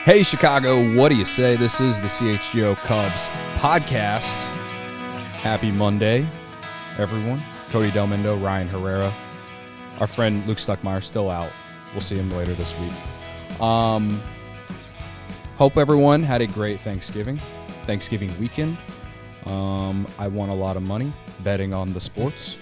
Hey, Chicago, what do you say? This is the CHGO Cubs podcast. Happy Monday, everyone. Cody, Delmendo, Ryan Herrera. Our friend Luke Stuckmeyer still out. We'll see him later this week. Hope everyone had a great Thanksgiving weekend. I won a lot of money betting on the sports.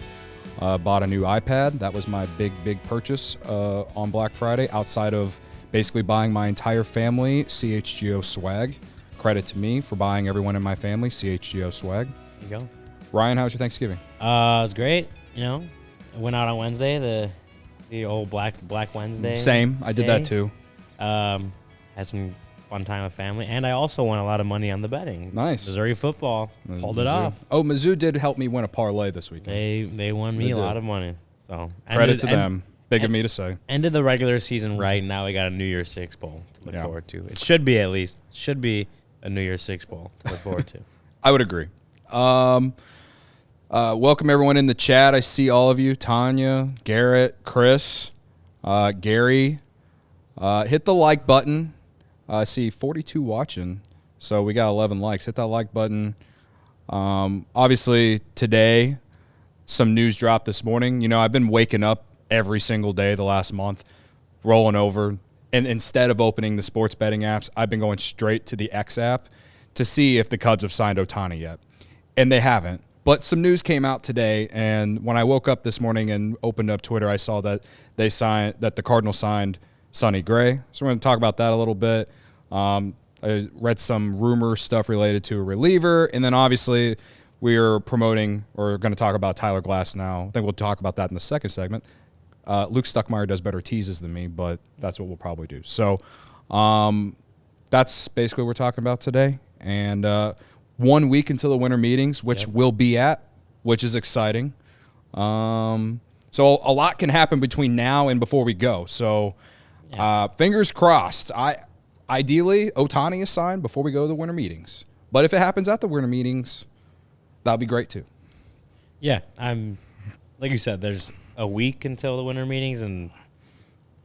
Bought a new iPad. That was my big purchase on Black Friday, outside of basically buying my entire family CHGO swag. Credit to me for buying everyone in my family CHGO swag. There you go. Ryan, how was your Thanksgiving? It was great. I went out on Wednesday, the old Black Wednesday. Same. I did that too. Had some fun time with family, and I also won a lot of money on the betting. Nice. Missouri football pulled it off. Oh, Mizzou did help me win a parlay this weekend. They won me a lot of money. So credit to them. Big of me to say. Ended the regular season right. Now we got a New Year's Six bowl to look forward to. It should be, at least. Should be a New Year's Six bowl to look forward to. I would agree. Welcome everyone in the chat. I see all of you. Tanya, Garrett, Chris, Gary. Hit the like button. I see 42 watching, so we got 11 likes. Hit that like button. Obviously, today, some news dropped this morning. I've been waking up every single day the last month, rolling over, and instead of opening the sports betting apps, I've been going straight to the X app to see if the Cubs have signed Ohtani yet, and they haven't. But some news came out today, and when I woke up this morning and opened up Twitter, I saw that the Cardinals signed Sonny Gray. So we're going to talk about that a little bit. I read some rumor stuff related to a reliever, and then obviously we're promoting or going to talk about Tyler Glasnow. I think we'll talk about that in the second segment. Luke Stuckmeyer does better teases than me, but that's what we'll probably do. So that's basically what we're talking about today. And 1 week until the winter meetings, which we'll be at, which is exciting. So a lot can happen between now and before we go. So fingers crossed. Ideally, Ohtani is signed before we go to the winter meetings. But if it happens at the winter meetings, that'll be great too. Yeah, like you said, there's a week until the winter meetings, and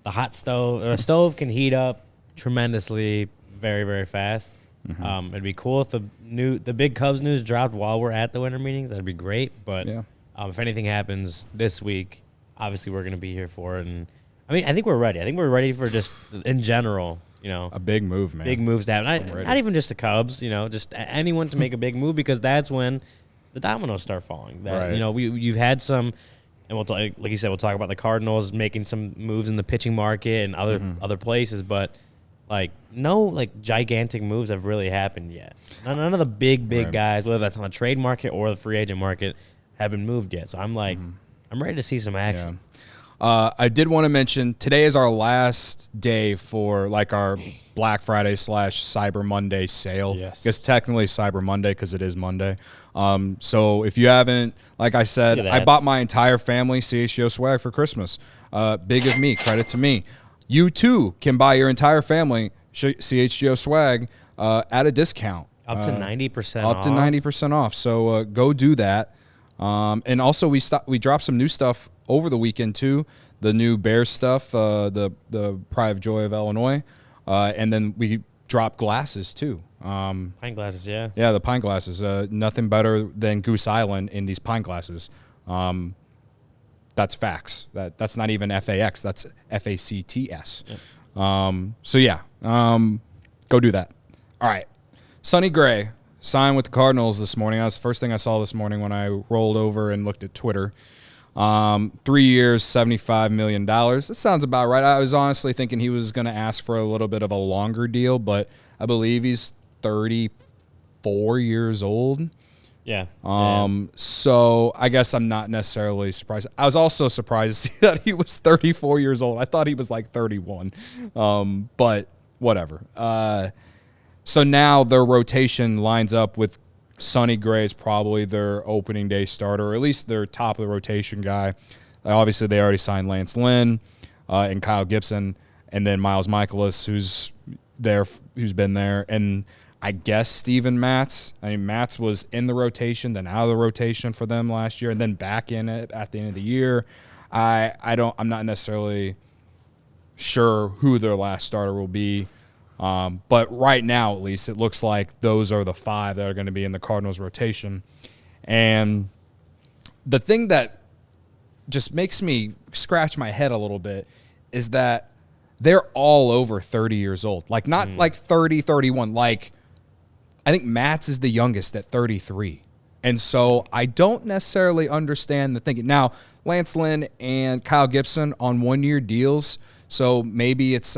the stove can heat up tremendously very, very fast. Mm-hmm. It'd be cool if the big Cubs news dropped while we're at the winter meetings. That'd be great. But if anything happens this week, obviously we're going to be here for it. And I think we're ready. I think we're ready for just in general. A big move, man. Big moves to happen. Not even just the Cubs. Just anyone to make a big move, because that's when the dominoes start falling. Right. You've had some. And like you said, we'll talk about the Cardinals making some moves in the pitching market and other places, but no gigantic moves have really happened yet. None of the big guys, whether that's on the trade market or the free agent market, have been moved yet. So I'm ready to see some action. Yeah. I did want to mention today is our last day for our Black Friday / Cyber Monday sale. Yes. I guess technically Cyber Monday because it is Monday. So if you haven't, like I said, I bought my entire family CHGO swag for Christmas. Big of me, credit to me. You too can buy your entire family CHGO swag at a discount. Up to 90% off. Up to 90% off. So go do that. And also we dropped some new stuff over the weekend too. The new Bears stuff, the Pride of Joy of Illinois. And then we dropped glasses too. Pine glasses, yeah. Yeah, the pine glasses. Nothing better than Goose Island in these pine glasses. That's facts. That's not even FAX. That's FACTS. Yeah. Go do that. All right. Sonny Gray signed with the Cardinals this morning. That was the first thing I saw this morning when I rolled over and looked at Twitter. 3 years, $75 million. That sounds about right. I was honestly thinking he was going to ask for a little bit of a longer deal, but I believe he's 34 years old. Yeah. So I guess I'm not necessarily surprised. I was also surprised to see that he was 34 years old. I thought he was 31. But whatever. So now their rotation lines up with Sonny Gray is probably their opening day starter, or at least their top of the rotation guy. Obviously, they already signed Lance Lynn and Kyle Gibson, and then Miles Michaelis, who's been there, and I guess Steven Matz. Matz was in the rotation, then out of the rotation for them last year, and then back in it at the end of the year. I'm not necessarily sure who their last starter will be. But right now, at least, it looks like those are the 5 that are going to be in the Cardinals rotation. And the thing that just makes me scratch my head a little bit is that they're all over 30 years old. Like, not like 30, 31. Like, I think Matt's is the youngest at 33. And so I don't necessarily understand the thinking. Now, Lance Lynn and Kyle Gibson on 1-year deals, so maybe it's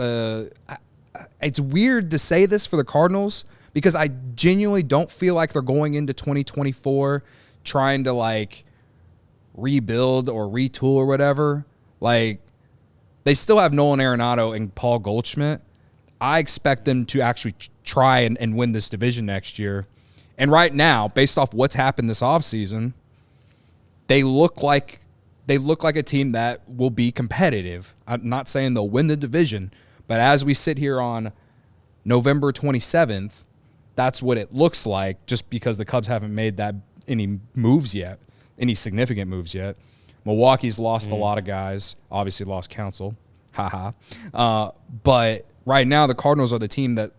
weird to say this for the Cardinals because I genuinely don't feel like they're going into 2024 trying to, like, rebuild or retool or whatever. Like, they still have Nolan Arenado and Paul Goldschmidt. I expect them to actually try and win this division next year. And right now, based off what's happened this offseason, they look like a team that will be competitive. I'm not saying they'll win the division, but as we sit here on November 27th, that's what it looks like, just because the Cubs haven't made any significant moves yet. Milwaukee's lost a lot of guys, obviously lost Counsell. But right now, the Cardinals are the team that,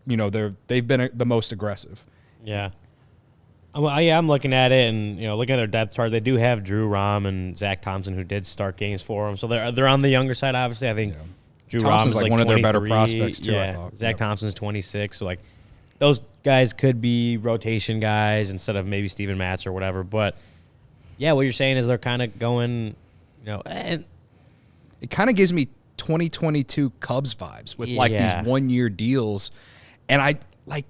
they've been the most aggressive. Yeah. Well, yeah, I'm looking at it, and looking at their depth chart, they do have Drew Rom and Zach Thompson, who did start games for them. So they're on the younger side, obviously. I think Drew Thompson's Rom is like one of their better 23. prospects too. Yeah. I thought Zach Thompson's 26, so like those guys could be rotation guys instead of maybe Steven Matz or whatever. But yeah, what you're saying is they're kind of going, and it kind of gives me 2022 Cubs vibes with like these 1-year deals. And I like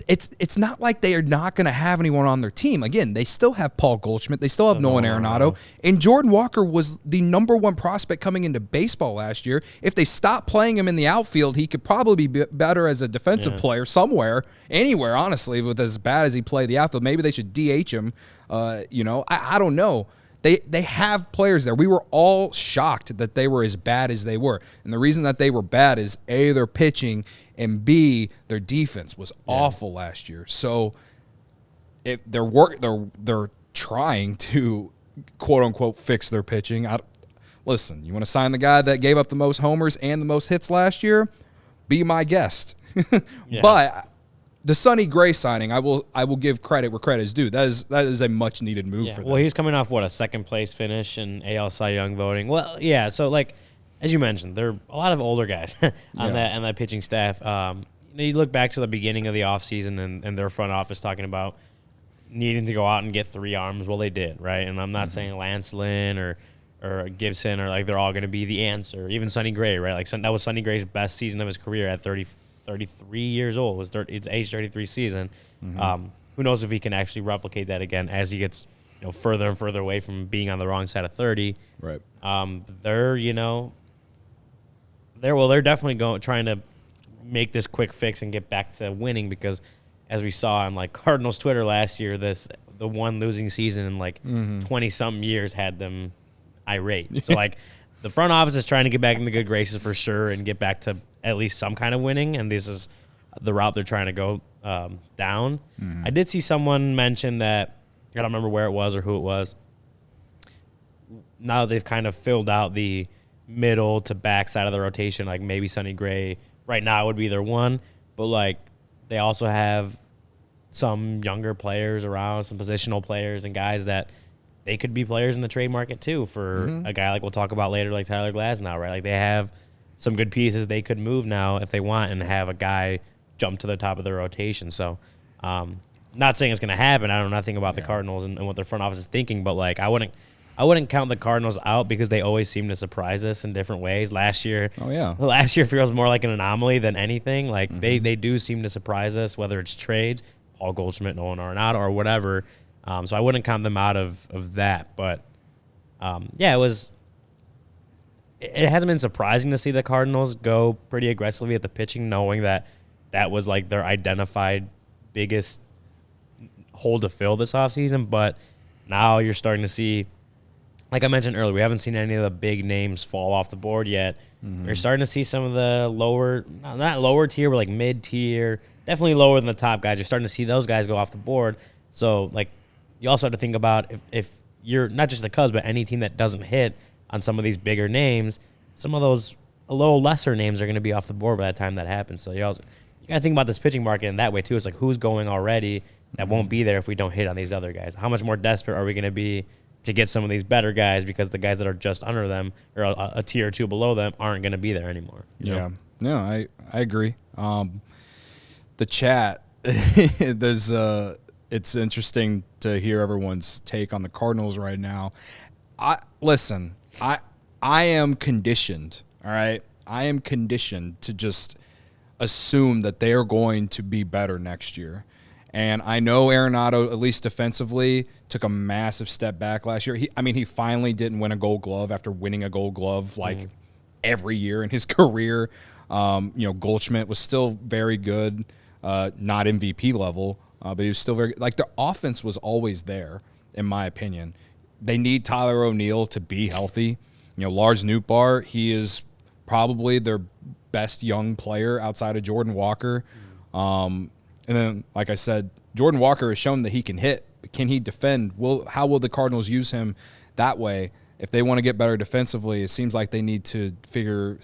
it's not like they are not going to have anyone on their team. Again, they still have Paul Goldschmidt. They still have Nolan Arenado. And Jordan Walker was the number 1 prospect coming into baseball last year. If they stopped playing him in the outfield, he could probably be better as a defensive player somewhere, anywhere, honestly, with as bad as he played the outfield. Maybe they should DH him. I don't know. They have players there. We were all shocked that they were as bad as they were. And the reason that they were bad is, A, their pitching, and B, their defense was awful last year. So if they're trying to, quote unquote, fix their pitching. Listen, you want to sign the guy that gave up the most homers and the most hits last year? Be my guest. But the Sonny Gray signing, I will give credit where credit is due. That is a much needed move for them. Well, he's coming off a second place finish in AL Cy Young voting. Well, yeah. So like as you mentioned, there are a lot of older guys on that pitching staff. You look back to the beginning of the offseason and their front office talking about needing to go out and get 3 arms. Well, they did, right? And I'm not saying Lance Lynn or Gibson or like they're all going to be the answer. Even Sonny Gray, right? Like that was Sonny Gray's best season of his career at 33 years old. It's age 33 season. Who knows if he can actually replicate that again as he gets further and further away from being on the wrong side of 30. Right. They're definitely trying to make this quick fix and get back to winning because, as we saw on like Cardinals Twitter last year, the one losing season in like 20-something years had them irate. So like the front office is trying to get back in the good graces for sure and get back to at least some kind of winning, and this is the route they're trying to go down. I did see someone mention that, I don't remember where it was or who it was, now that they've kind of filled out the middle to back side of the rotation, like maybe Sonny Gray right now would be their one, but like they also have some younger players around, some positional players and guys that they could be players in the trade market too for a guy like we'll talk about later, like Tyler Glasnow, right? Like they have some good pieces they could move now if they want and have a guy jump to the top of their rotation. So not saying it's going to happen. I don't know nothing about the Cardinals and what their front office is thinking, but like I wouldn't count the Cardinals out because they always seem to surprise us in different ways. Last year feels more like an anomaly than anything. Like they do seem to surprise us, whether it's trades, Paul Goldschmidt, Nolan Arenado, or whatever. So I wouldn't count them out of that. But it hasn't been surprising to see the Cardinals go pretty aggressively at the pitching, knowing that was like their identified biggest hole to fill this offseason. But now you're starting to see, like I mentioned earlier, we haven't seen any of the big names fall off the board yet. You're starting to see some of the lower, not lower tier, but like mid-tier, definitely lower than the top guys. You're starting to see those guys go off the board. So, like, you also have to think about if you're not just the Cubs, but any team that doesn't hit on some of these bigger names, some of those a little lesser names are going to be off the board by the time that happens. So you got to think about this pitching market in that way too. It's like who's going already that won't be there if we don't hit on these other guys. How much more desperate are we going to be to get some of these better guys because the guys that are just under them or a tier or two below them aren't going to be there anymore? You know? No, I agree. The chat, it's interesting to hear everyone's take on the Cardinals right now. I am conditioned, all right? I am conditioned to just assume that they are going to be better next year. And I know Arenado, at least defensively, took a massive step back last year. He finally didn't win a Gold Glove after winning a Gold Glove every year in his career. Goldschmidt was still very good, not MVP level, but he was still very good. The offense was always there, in my opinion. They need Tyler O'Neill to be healthy. Lars Nootbaar, he is probably their best young player outside of Jordan Walker. And then, like I said, Jordan Walker has shown that he can hit. Can he defend? How will the Cardinals use him that way? If they want to get better defensively, it seems like they need to figure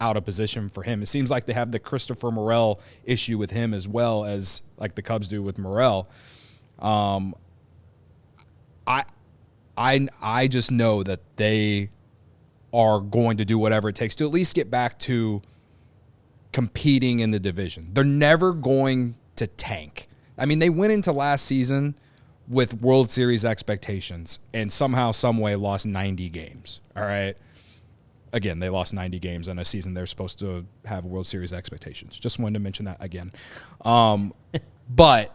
out a position for him. It seems like they have the Christopher Morel issue with him as well as like the Cubs do with Morel. I just know that they are going to do whatever it takes to at least get back to competing in the division. They're never going to tank. They went into last season with World Series expectations and somehow, some way lost 90 games. All right. Again, they lost 90 games in a season they're supposed to have World Series expectations. Just wanted to mention that again. But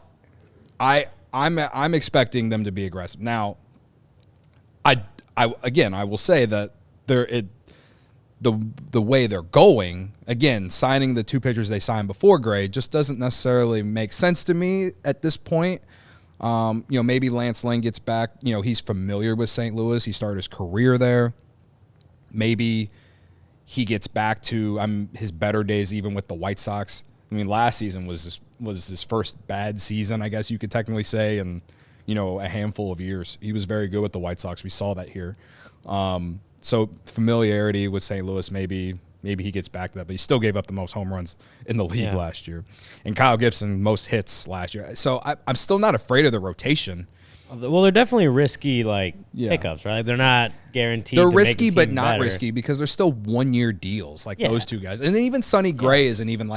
I'm expecting them to be aggressive. Now, I will say that the way they're going, again, signing the two pitchers they signed before Gray just doesn't necessarily make sense to me at this point. Maybe Lance Lynn gets back. He's familiar with St. Louis. He started his career there. Maybe he gets back to his better days even with the White Sox. Last season was his first bad season, I guess you could technically say, in a handful of years. He was very good with the White Sox. We saw that here. So familiarity with St. Louis, maybe he gets back to that, but he still gave up the most home runs in the league last year. And Kyle Gibson, most hits last year. So I'm still not afraid of the rotation. Well, they're definitely risky, pickups, right? They're not guaranteed. They're to risky, make a but team not better. risky because they're still 1 year deals, those two guys. And then even Sonny Gray isn't even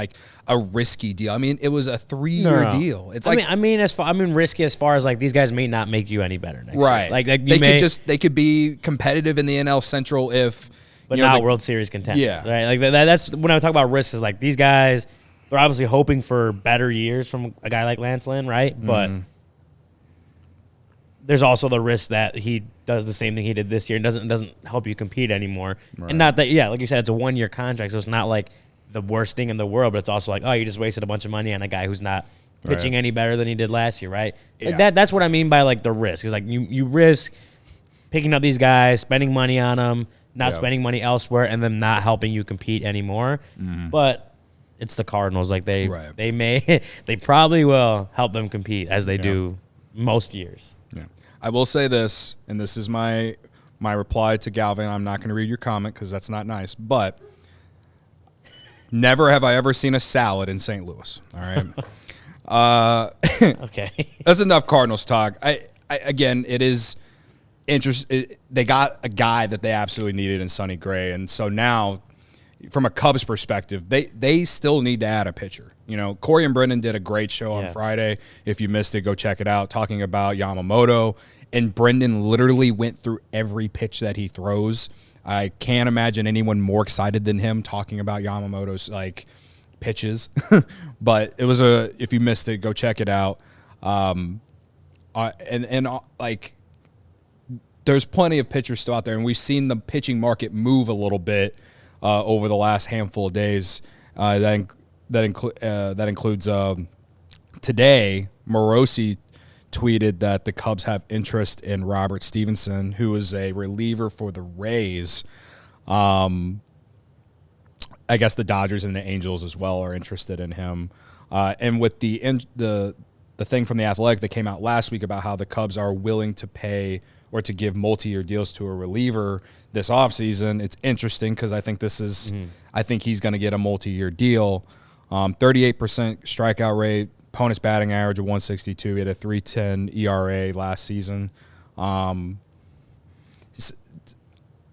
a risky deal. It was a 3-year deal. It's risky as far as these guys may not make you any better next right. year. They could be competitive in the NL Central but not World Series contenders. Yeah, right. That's when I talk about risks. Is these guys, they're obviously hoping for better years from a guy like Lance Lynn, right? But there's also the risk that he does the same thing he did this year and doesn't help you compete anymore. Right. And not that, like you said, it's a 1-year contract, so it's not the worst thing in the world, but it's also you just wasted a bunch of money on a guy who's not pitching any better than he did last year, right? Yeah. That's what I mean by the risk. Is you risk picking up these guys, spending money on them, not spending money elsewhere, and them not helping you compete anymore. But it's the Cardinals. They probably will help them compete as they do most years. Yeah. I will say this, and this is my reply to Galvin. I'm not going to read your comment because that's not nice, but never have I ever seen a salad in St. Louis. All right. Okay. That's enough Cardinals talk. Again, it is interesting. They got a guy that they absolutely needed in Sonny Gray, and so now, from a Cubs perspective, they still need to add a pitcher. Corey and Brendan did a great show on Friday. If you missed it, go check it out, talking about Yamamoto. And Brendan literally went through every pitch that he throws. I can't imagine anyone more excited than him talking about Yamamoto's pitches. But it was if you missed it, go check it out. There's plenty of pitchers still out there, and we've seen the pitching market move a little bit over the last handful of days. That includes today, Morosi tweeted that the Cubs have interest in Robert Stephenson, who is a reliever for the Rays. I guess the Dodgers and the Angels as well are interested in him. And with the the thing from The Athletic that came out last week about how the Cubs are willing to pay or to give multi-year deals to a reliever this offseason. It's interesting because I think this is I think he's going to get a multi-year deal. 38% strikeout rate, opponent's batting average of 162. He had a 3.10 ERA last season.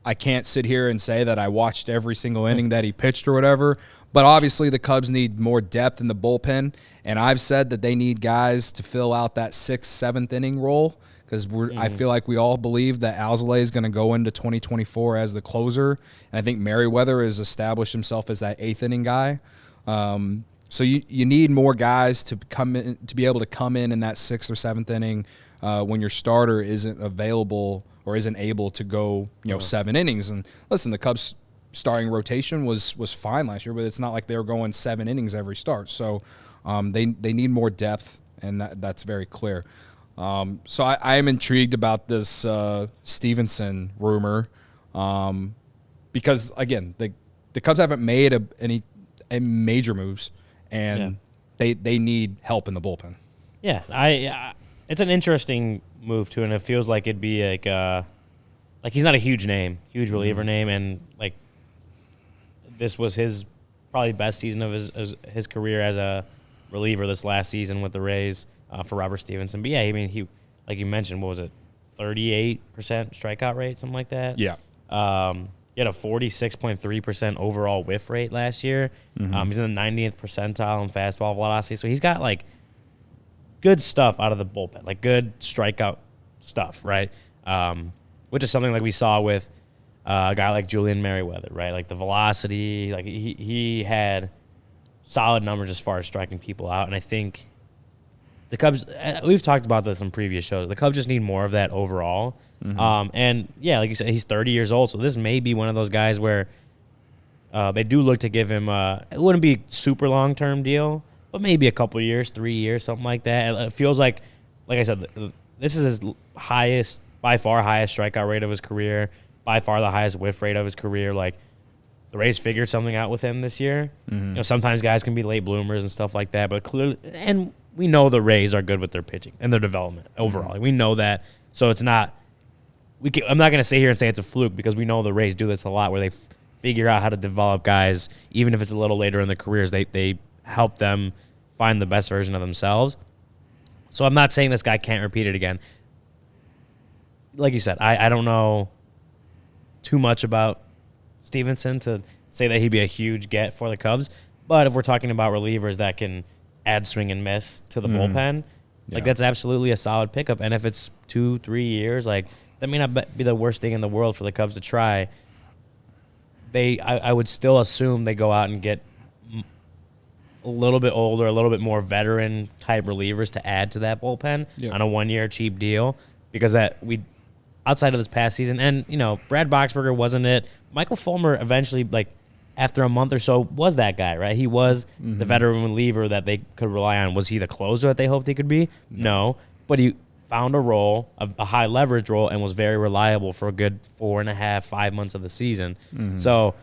I can't sit here and say that I watched every single inning that he pitched or whatever, but obviously the Cubs need more depth in the bullpen, and I've said that they need guys to fill out that 6th, 7th inning role because I feel like we all believe that ALLCITY is going to go into 2024 as the closer, and I think Merriweather has established himself as that 8th inning guy. So you need more guys to come in, to be able to come in that 6th or 7th inning when your starter isn't available or isn't able to go 7 innings. And listen, the Cubs starting rotation was fine last year, but it's not like they were going 7 innings every start. So they need more depth, and that's very clear. So I am intrigued about this Stephenson rumor because, again, the Cubs haven't made any major moves, and they need help in the bullpen. Yeah, it's an interesting move too, and it feels like it'd be like he's not a huge reliever name, and like this was his probably best season of his career as a reliever this last season with the Rays for Robert Stephenson. But yeah, I mean he, like you mentioned, what was it, 38% strikeout rate, something like that. Yeah. He had a 46.3% overall whiff rate last year. He's in the 90th percentile in fastball velocity, so he's got like good stuff out of the bullpen, like good strikeout stuff, right? Which is something like we saw with a guy like Julian Merriweather, right? Like the velocity, like he had solid numbers as far as striking people out. And I think the Cubs, we've talked about this in previous shows, the Cubs just need more of that overall. And yeah, like you said, he's 30 years old, so this may be one of those guys where they do look to give him, it wouldn't be a super long-term deal, but maybe a couple years, 3 years, something like that. It feels like I said, this is his highest, by far highest strikeout rate of his career, by far the highest whiff rate of his career. Like, the Rays figured something out with him this year. Sometimes guys can be late bloomers and stuff like that, but clearly, and we know the Rays are good with their pitching and their development overall. We know that, so it's not. I'm not going to sit here and say it's a fluke because we know the Rays do this a lot, where they figure out how to develop guys, even if it's a little later in their careers. They help them find the best version of themselves. So I'm not saying this guy can't repeat it again. Like you said, I don't know too much about Stephenson to say that he'd be a huge get for the Cubs. But if we're talking about relievers that can add swing and miss to the bullpen, like that's absolutely a solid pickup. And if it's 2-3 years, like that may not be the worst thing in the world for the Cubs to try. I would still assume they go out and get a little bit older, a little bit more veteran type relievers to add to that bullpen on a 1-year cheap deal, because outside of this past season, and Brad Boxberger wasn't it. Michael Fulmer eventually, like after a month or so, was that guy, right? He was the veteran reliever that they could rely on. Was he the closer that they hoped he could be? No, but he found a role, a high leverage role, and was very reliable for a good 4.5-5 months of the season. So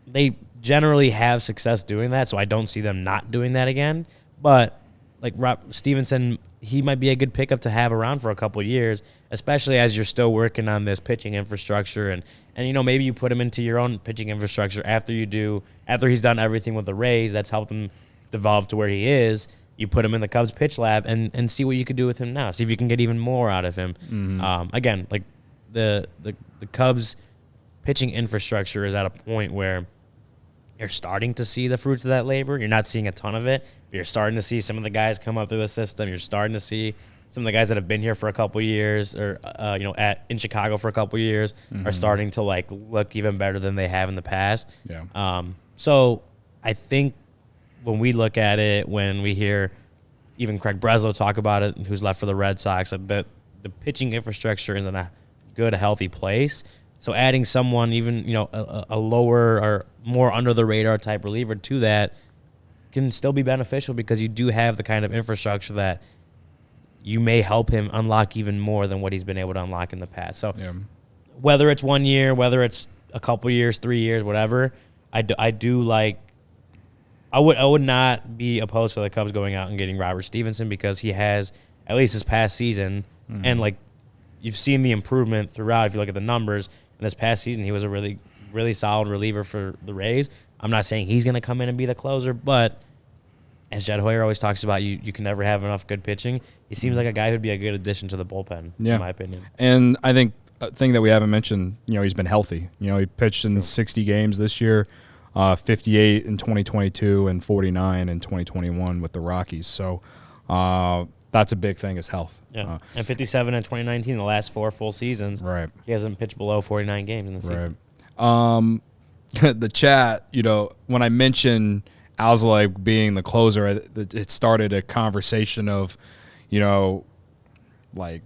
they generally have success doing that, so I don't see them not doing that again. But like Rob Stephenson, he might be a good pickup to have around for a couple of years, especially as you're still working on this pitching infrastructure, and maybe you put him into your own pitching infrastructure after he's done everything with the Rays that's helped him develop to where he is. You put him in the Cubs pitch lab and see what you could do with him now. See if you can get even more out of him. Again, like the Cubs pitching infrastructure is at a point where you're starting to see the fruits of that labor. You're not seeing a ton of it, but you're starting to see some of the guys come up through the system. You're starting to see some of the guys that have been here for a couple of years, or in Chicago for a couple of years, are starting to like look even better than they have in the past. So I think when we look at it, when we hear even Craig Breslow talk about it, who's left for the Red Sox, that the pitching infrastructure is in a good, healthy place. So adding someone, even a lower or more under the radar type reliever to that can still be beneficial, because you do have the kind of infrastructure that you may help him unlock even more than what he's been able to unlock in the past. So whether it's 1 year, whether it's a couple years, 3 years, whatever, I do like I would not be opposed to the Cubs going out and getting Robert Stephenson because he has, at least this past season, and like you've seen the improvement throughout. If you look at the numbers in this past season, he was a really, really solid reliever for the Rays. I'm not saying he's going to come in and be the closer, but as Jed Hoyer always talks about, you can never have enough good pitching. He seems like a guy who'd be a good addition to the bullpen, in my opinion. And I think a thing that we haven't mentioned, he's been healthy. He pitched in 60 games this year, 58 in 2022 and 49 in 2021 with the Rockies. So that's a big thing is health. Yeah, and 57 in 2019, the last 4 full seasons. Right. He hasn't pitched below 49 games in the season. Right. The chat, when I mentioned ALLCITY being the closer, it started a conversation of, like,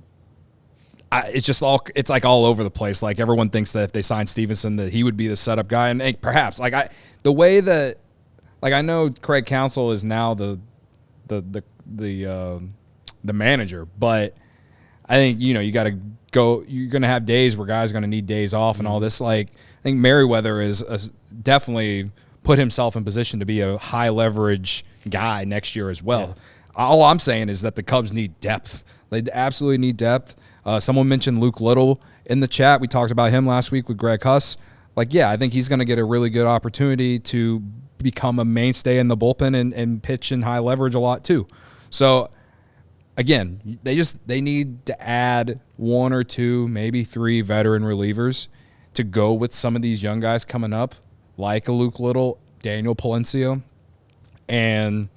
it's like all over the place. Like everyone thinks that if they sign Stephenson, that he would be the setup guy, and perhaps the way that, like, I know Craig Counsell is now the manager, but I think you got to go. You're going to have days where guys are going to need days off and all this. Like I think Merriweather is definitely put himself in position to be a high leverage guy next year as well. Yeah. All I'm saying is that the Cubs need depth. They absolutely need depth. Someone mentioned Luke Little in the chat. We talked about him last week with Greg Huss. Like, I think he's going to get a really good opportunity to become a mainstay in the bullpen and pitch in high leverage a lot too. So, again, they need to add 1 or 2, maybe 3 veteran relievers to go with some of these young guys coming up, like a Luke Little, Daniel Palencia, and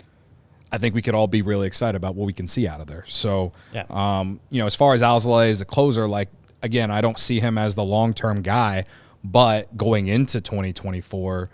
I think we could all be really excited about what we can see out of there. So, as far as ALLCITY as a closer, like, again, I don't see him as the long-term guy, but going into 2024,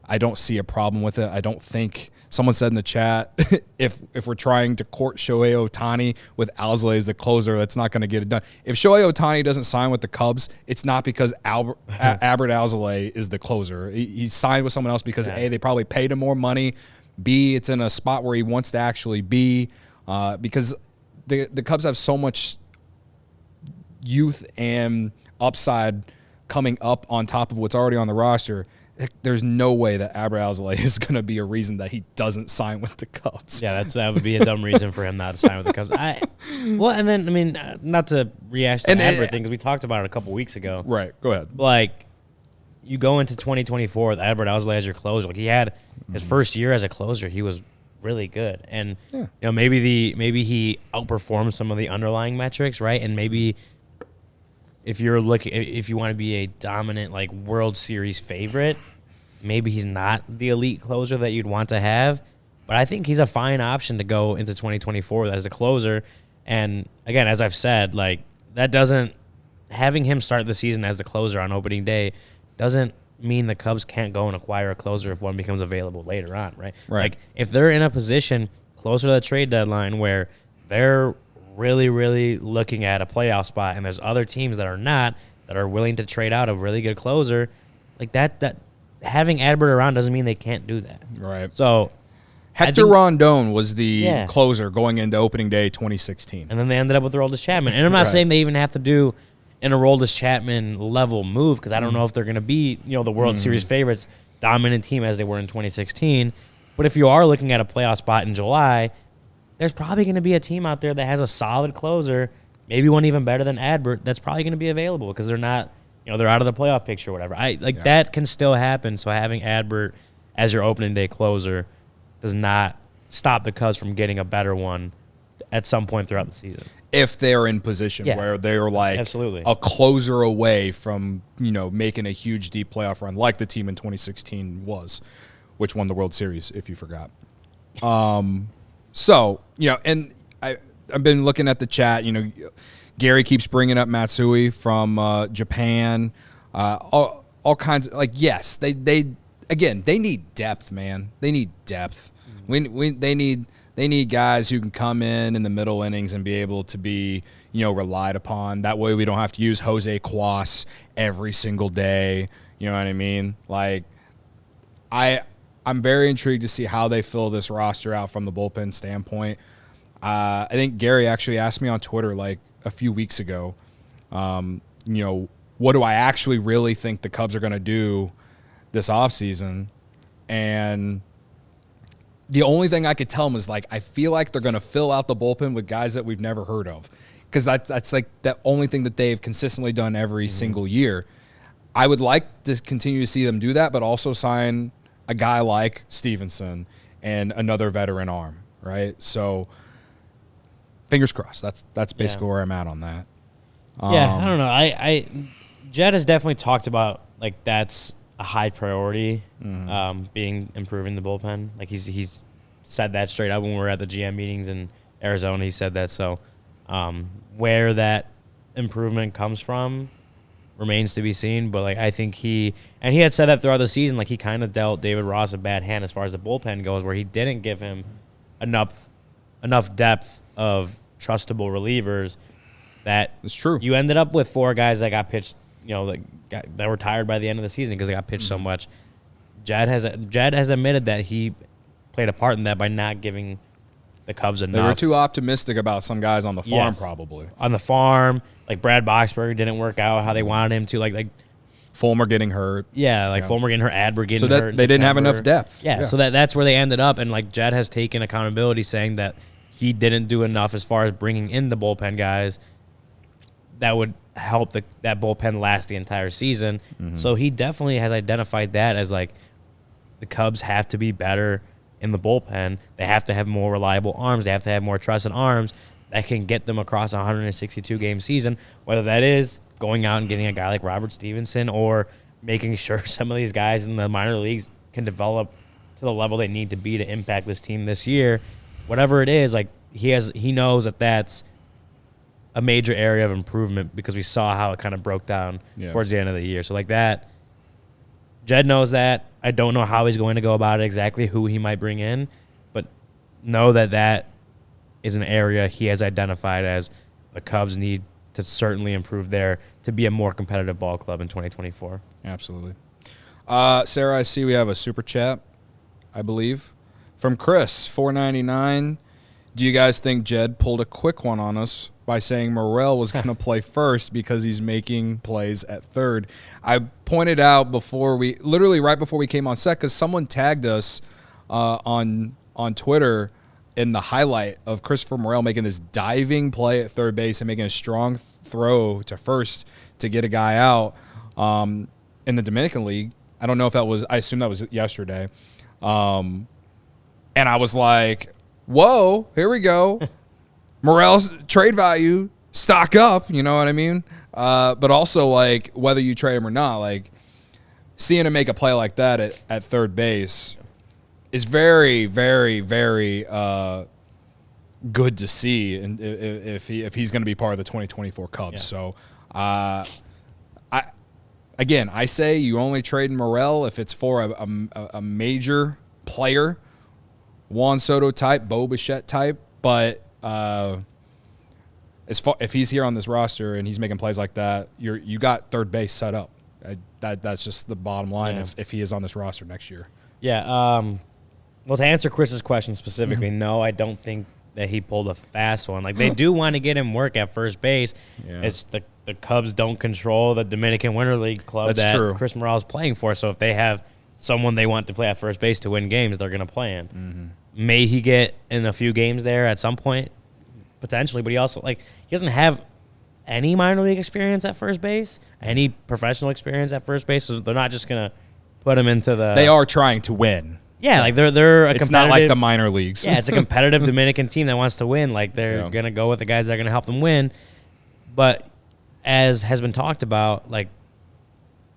I don't see a problem with it. I don't think someone said in the chat, if we're trying to court Shohei Ohtani with ALLCITY as the closer, that's not going to get it done. If Shohei Ohtani doesn't sign with the Cubs, it's not because Albert ALLCITY is the closer. He signed with someone else because A, they probably paid him more money. B, it's in a spot where he wants to actually be, because the Cubs have so much youth and upside coming up on top of what's already on the roster. There's no way that ALLCITY is going to be a reason that he doesn't sign with the Cubs. Yeah, that would be a dumb reason for him not to sign with the Cubs. Not to rehash the Adbert thing, because we talked about it a couple weeks ago. Right, go ahead. Like, you go into 2024 with Adbert ALLCITY as your closer. Like, he had his first year as a closer, he was really good, and maybe he outperformed some of the underlying metrics, right? And maybe if you want to be a dominant, like, World Series favorite, maybe he's not the elite closer that you'd want to have. But I think he's a fine option to go into 2024 as a closer. And again, as I've said, like, having him start the season as the closer on opening day doesn't mean the Cubs can't go and acquire a closer if one becomes available later on, right? Like, if they're in a position closer to the trade deadline where they're really, really looking at a playoff spot and there's other teams that are not, that are willing to trade out a really good closer, like that having Adbert around doesn't mean they can't do that. Right. So Hector Rondon was the closer going into opening day 2016. And then they ended up with Aroldis Chapman. And I'm not saying they even have to do an Aroldis Chapman level move, because I don't know if they're going to be, the World Series favorites, dominant team as they were in 2016. But if you are looking at a playoff spot in July, there's probably going to be a team out there that has a solid closer, maybe one even better than Adbert, that's probably going to be available because they're not, they're out of the playoff picture or whatever. That can still happen. So having Adbert as your opening day closer does not stop the Cubs from getting a better one at some point throughout the season. If they're in position where they're like a closer away from, making a huge deep playoff run like the team in 2016 was, which won the World Series, if you forgot. So, and I've been looking at the chat, Gary keeps bringing up Matsui from Japan, all kinds of, like, yes, they need depth, man. They need depth. They need guys who can come in the middle innings and be able to be, relied upon. That way we don't have to use Jose Cuas every single day. You know what I mean? Like, I'm very intrigued to see how they fill this roster out from the bullpen standpoint. I think Gary actually asked me on Twitter like a few weeks ago, what do I actually really think the Cubs are going to do this offseason? And the only thing I could tell him is like, I feel like they're going to fill out the bullpen with guys that we've never heard of, because that's like the only thing that they've consistently done every single year. I would like to continue to see them do that, but also sign a guy like Stephenson and another veteran arm, right? So fingers crossed. That's basically where I'm at on that. Yeah, I don't know. Jed has definitely talked about like that's a high priority, being improving the bullpen. Like he's said that straight up when we were at the GM meetings in Arizona. He said that. So where that improvement comes from remains to be seen. But like I think he had said that throughout the season. Like he kind of dealt David Ross a bad hand as far as the bullpen goes, where he didn't give him enough depth of trustable relievers. That's true. You ended up with 4 guys that got pitched, that were tired by the end of the season because they got pitched so much. Jed has admitted that he played a part in that by not giving the Cubs enough. They were too optimistic about some guys on the farm, probably. On the farm, like Brad Boxberger didn't work out how they wanted him to. Like Fulmer getting hurt. Yeah, Fulmer getting hurt, Adler getting hurt. So that they didn't have enough depth. Yeah, so that's where they ended up. And like Jed has taken accountability, saying that he didn't do enough as far as bringing in the bullpen guys that would help that bullpen last the entire season. So he definitely has identified that as like the Cubs have to be better in the bullpen. They have to have more reliable arms. They have to have more trusted arms that can get them across a 162-game season, whether that is going out and getting a guy like Robert Stephenson or making sure some of these guys in the minor leagues can develop to the level they need to be to impact this team this year. Whatever it is, like he knows that that's a major area of improvement because we saw how it kind of broke down towards the end of the year. So like that, Jed knows that. I don't know how he's going to go about it exactly, who he might bring in, but know that is an area he has identified as the Cubs need to certainly improve there to be a more competitive ball club in 2024. Absolutely. Sarah, I see we have a super chat, I believe, from Chris, $4.99. Do you guys think Jed pulled a quick one on us by saying Morel was going to play first because he's making plays at third? I pointed out right before we came on set, because someone tagged us on Twitter in the highlight of Christopher Morel making this diving play at third base and making a strong throw to first to get a guy out in the Dominican League. I don't know if I assume that was yesterday. And I was like, whoa, here we go. Morel's trade value, stock up, you know what I mean? But also, like, whether you trade him or not, like, seeing him make a play like that at third base is very, very, very good to see, and if he's going to be part of the 2024 Cubs. Yeah. So, I say you only trade Morel if it's for a major player, Juan Soto type, Bo Bichette type, but if he's here on this roster and he's making plays like that, you got third base set up. That's just the bottom line. Yeah. If he is on this roster next year. Yeah. Well, to answer Chris's question specifically, no, I don't think that he pulled a fast one. Like, they do want to get him work at first base. Yeah. It's the Cubs don't control the Dominican Winter League club Chris Morel is playing for. So if they have someone they want to play at first base to win games, they're going to play him. Mm-hmm. May he get in a few games there at some point? Potentially, but he also, he doesn't have any minor league experience at first base, any professional experience at first base, so they're not just going to put him into the... They are trying to win. Yeah, like they're a competitive... It's not like the minor leagues. Yeah, it's a competitive Dominican team that wants to win. Like, they're going to go with the guys that are going to help them win. But as has been talked about, like,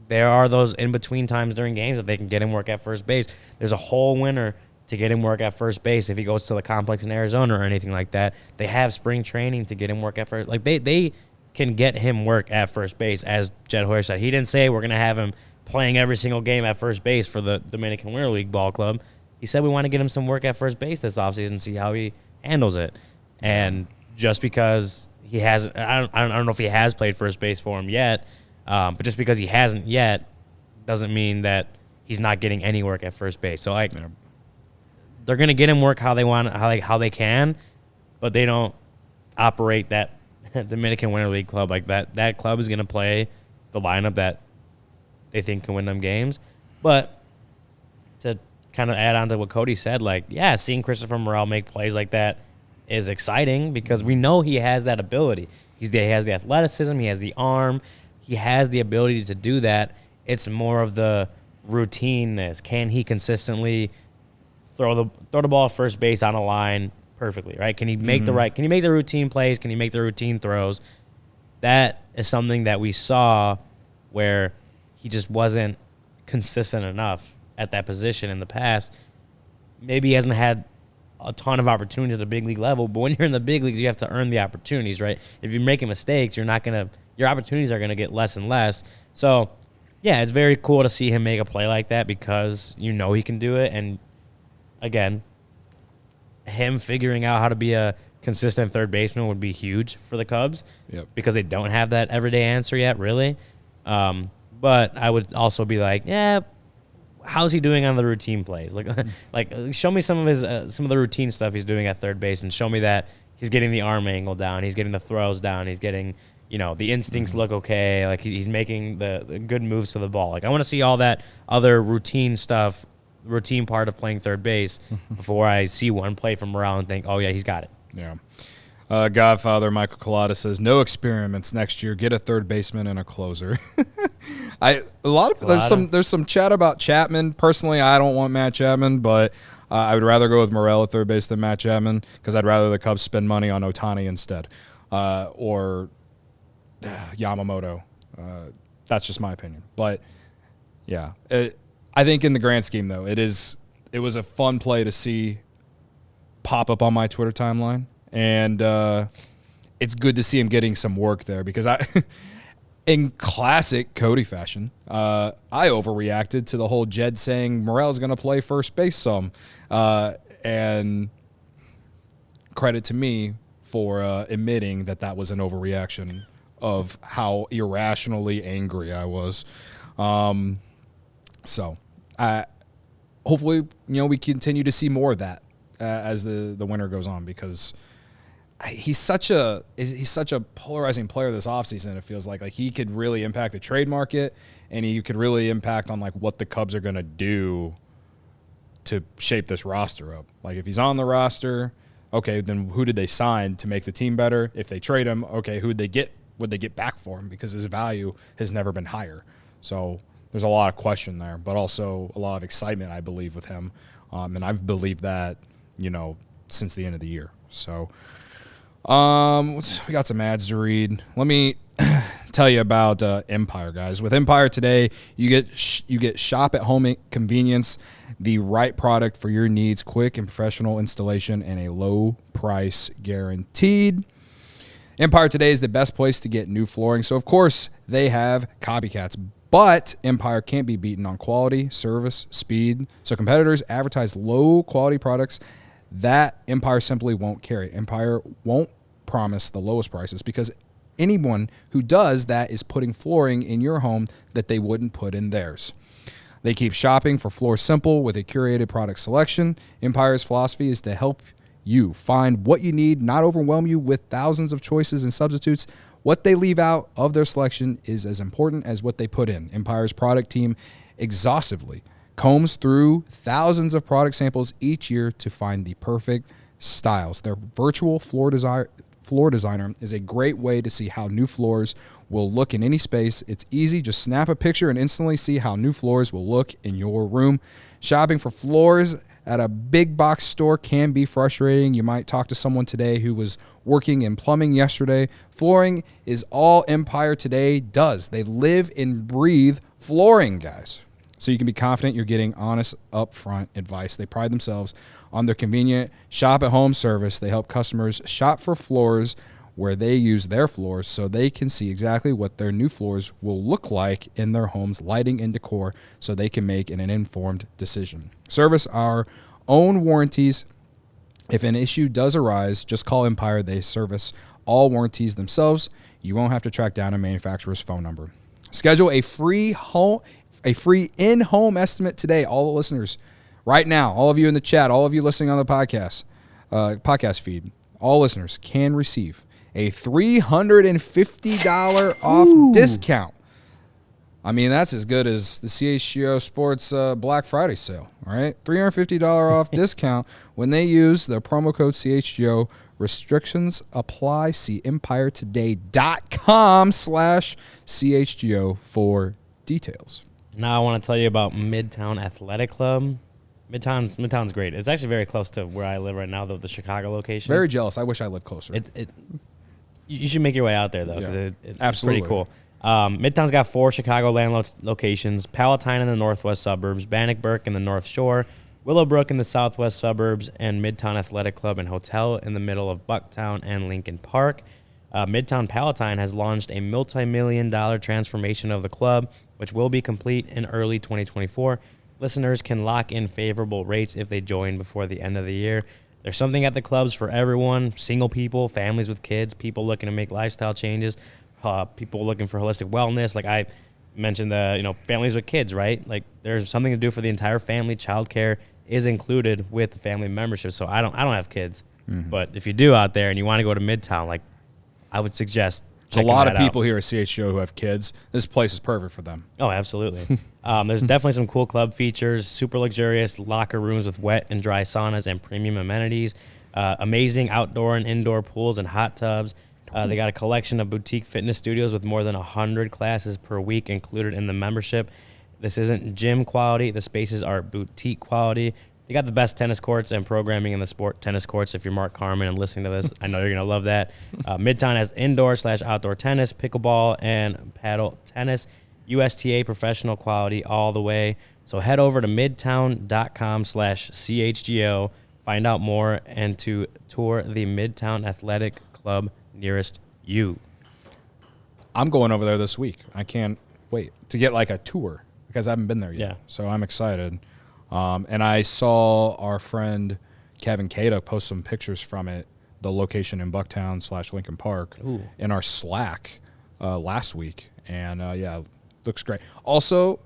there are those in-between times during games that they can get him work at first base. There's a whole winter to get him work at first base if he goes to the complex in Arizona or anything like that. They have spring training to get him work at first. Like, they can get him work at first base, as Jed Hoyer said. He didn't say we're going to have him playing every single game at first base for the Dominican Winter League ball club. He said we want to get him some work at first base this offseason and see how he handles it. And just because he has – I don't know if he has played first base for him yet, but just because he hasn't yet doesn't mean that he's not getting any work at first base. So, they're going to get him work how they want, how they can, but they don't operate that Dominican Winter League club like that. That club is going to play the lineup that they think can win them games. But to kind of add on to what Cody said, like, yeah, seeing Christopher Morel make plays like that is exciting because we know he has that ability. He has the athleticism, he has the arm, he has the ability to do that. It's more of the routineness. Can he consistently throw the ball at first base on a line perfectly, right? Can he make can he make the routine plays? Can he make the routine throws? That is something that we saw where he just wasn't consistent enough at that position in the past. Maybe he hasn't had a ton of opportunities at the big league level, but when you're in the big leagues, you have to earn the opportunities, right? If you're making mistakes, your opportunities are going to get less and less. So, yeah, it's very cool to see him make a play like that because you know he can do it. And, again, him figuring out how to be a consistent third baseman would be huge for the Cubs because they don't have that everyday answer yet, really. But I would also be like, yeah, how's he doing on the routine plays? Like show me some of the routine stuff he's doing at third base and show me that he's getting the arm angle down, he's getting the throws down, he's getting, the instincts look okay, like he's making the good moves to the ball. Like I want to see all that other routine stuff, routine part of playing third base before I see one play from Morel and think, oh yeah, he's got it. Yeah. Godfather Michael Collada says no experiments next year. Get a third baseman and a closer. There's some chat about Chapman. Personally, I don't want Matt Chapman, but I would rather go with Morel at third base than Matt Chapman because I'd rather the Cubs spend money on Ohtani instead or Yamamoto. That's just my opinion. But yeah, I think in the grand scheme though, it was a fun play to see pop up on my Twitter timeline. And it's good to see him getting some work there because in classic Cody fashion, I overreacted to the whole Jed saying Morel's going to play first base some. And credit to me for admitting that was an overreaction of how irrationally angry I was. So hopefully, we continue to see more of that as the winter goes on because he's such a polarizing player this offseason. It feels like he could really impact the trade market and he could really impact on what the Cubs are going to do to shape this roster up. Like if he's on the roster, okay, then who did they sign to make the team better? If they trade him, okay, who would they get back for him because his value has never been higher. So there's a lot of question there, but also a lot of excitement, I believe, with him. And I've believed that, since the end of the year. So we got some ads to read. Let me tell you about Empire, guys. With Empire today, you get shop at home convenience, the right product for your needs, quick and professional installation, and a low price guaranteed. Empire today is the best place to get new flooring. So, of course, they have copycats. But Empire can't be beaten on quality, service, speed. So competitors advertise low-quality products that Empire simply won't carry. Empire won't promise the lowest prices because anyone who does that is putting flooring in your home that they wouldn't put in theirs. They keep shopping for Floor Simple with a curated product selection. Empire's philosophy is to help you find what you need, not overwhelm you with thousands of choices and substitutes. What they leave out of their selection is as important as what they put in. Empire's product team exhaustively combs through thousands of product samples each year to find the perfect styles. Their virtual floor designer is a great way to see how new floors will look in any space. It's easy. Just snap a picture and instantly see how new floors will look in your room. Shopping for floors at a big box store can be frustrating. You might talk to someone today who was working in plumbing yesterday. Flooring is all Empire today does. They live and breathe flooring, guys. So you can be confident you're getting honest, upfront advice. They pride themselves on their convenient shop-at-home service. They help customers shop for floors where they use their floors so they can see exactly what their new floors will look like in their homes, lighting and decor, so they can make an informed decision. Service our own warranties. If an issue does arise, just call Empire. They service all warranties themselves. You won't have to track down a manufacturer's phone number. Schedule a free in-home estimate today. All the listeners right now, all of you in the chat, all of you listening on the podcast feed, all listeners can receive a $350 off discount I mean, that's as good as the CHGO Sports Black Friday sale, all right? $350 off discount when they use the promo code CHGO. Restrictions apply. See EmpireToday.com/CHGO for details. Now I want to tell you about Midtown Athletic Club. Midtown's great. It's actually very close to where I live right now, the Chicago location. Very jealous. I wish I lived closer. You should make your way out there, though, because it's Absolutely. pretty cool. Midtown's got 4 Chicagoland locations: Palatine in the northwest suburbs, Bannockburn in the North Shore, Willowbrook in the southwest suburbs, and Midtown Athletic Club and Hotel in the middle of Bucktown and Lincoln Park. Midtown Palatine has launched a multi-million-dollar transformation of the club, which will be complete in early 2024. Listeners can lock in favorable rates if they join before the end of the year. There's something at the clubs for everyone: single people, families with kids, people looking to make lifestyle changes, people looking for holistic wellness. Like I mentioned, families with kids, right? Like there's something to do for the entire family. Childcare is included with the family membership. So I don't have kids, but if you do out there and you want to go to Midtown, like I would suggest. There's a lot of people here at CHGO who have kids. This place is perfect for them. Oh, absolutely. There's definitely some cool club features, super luxurious locker rooms with wet and dry saunas and premium amenities, amazing outdoor and indoor pools and hot tubs. They got a collection of boutique fitness studios with more than 100 classes per week included in the membership. This isn't gym quality. The spaces are boutique quality. They got the best tennis courts and programming in the sport. Tennis courts, if you're Mark Carmen and listening to this, I know you're going to love that. Midtown has indoor/outdoor tennis, pickleball, and paddle tennis. USTA professional quality all the way. So head over to midtown.com/CHGO. Find out more and to tour the Midtown Athletic Club nearest you. I'm going over there this week. I can't wait to get like a tour because I haven't been there yet. Yeah. So I'm excited. And I saw our friend Kevin Cato post some pictures from it, the location in Bucktown/Lincoln Park, in our Slack last week. And, looks great. Also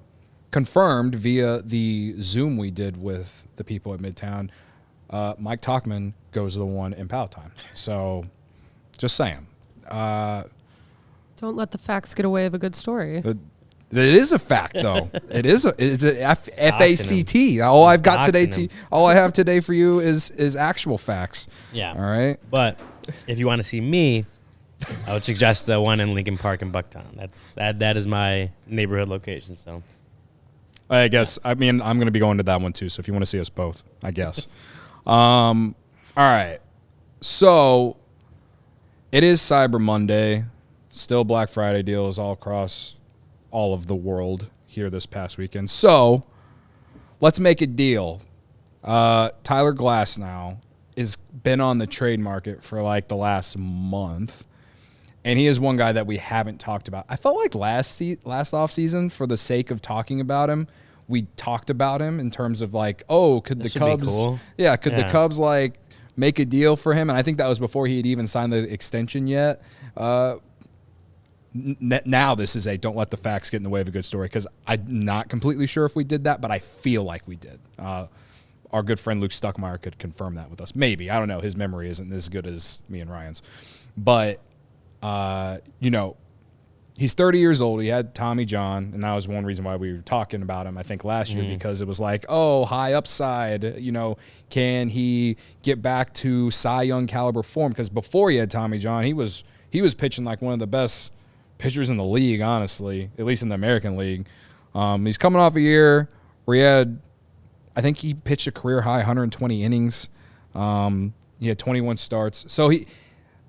confirmed via the Zoom we did with the people at Midtown, Mike Talkman goes to the one in Palatine. So just saying. Don't let the facts get away of a good story. It is a fact, though. It's a FACT. All I've got today, all I have today for you is actual facts. Yeah. All right. But if you want to see me, I would suggest the one in Lincoln Park in Bucktown. That is my neighborhood location. So, I guess. I mean, I'm going to be going to that one too. So if you want to see us both, I guess. All right. So it is Cyber Monday. Still Black Friday deals all across all of the world here this past weekend. So let's make a deal. Tyler Glasnow has been on the trade market for like the last month, and he is one guy that we haven't talked about. I felt like last offseason, for the sake of talking about him, we talked about him in terms of like, could the Cubs, the Cubs like make a deal for him? And I think that was before he had even signed the extension yet. Now this is a don't let the facts get in the way of a good story, because I'm not completely sure if we did that, but I feel like we did. Our good friend Luke Stuckmeyer could confirm that with us. Maybe. I don't know. His memory isn't as good as me and Ryan's. But, he's 30 years old. He had Tommy John, and that was one reason why we were talking about him, I think, last year, because it was like, high upside. Can he get back to Cy Young caliber form? Because before he had Tommy John, he was pitching like one of the best pitchers in the league, honestly, at least in the American League. He's coming off a year where I think he pitched a career high 120 innings. He had 21 starts. So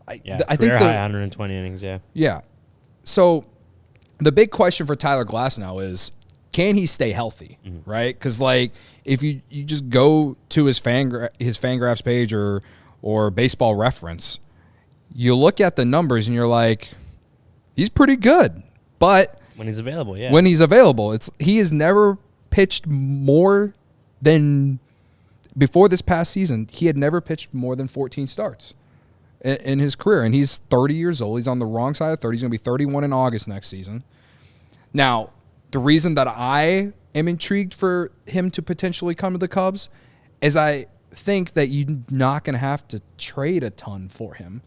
I think high 120 innings, yeah. Yeah. So the big question for Tyler Glasnow is, can he stay healthy, right? Because like if you just go to his Fangraphs page or Baseball Reference, you look at the numbers and you're like, he's pretty good, but when he's available, when he's available, he has never pitched more than before this past season. He had never pitched more than 14 starts in his career, and he's 30 years old. He's on the wrong side of 30. He's going to be 31 in August next season. Now, the reason that I am intrigued for him to potentially come to the Cubs is I think that you're not going to have to trade a ton for him.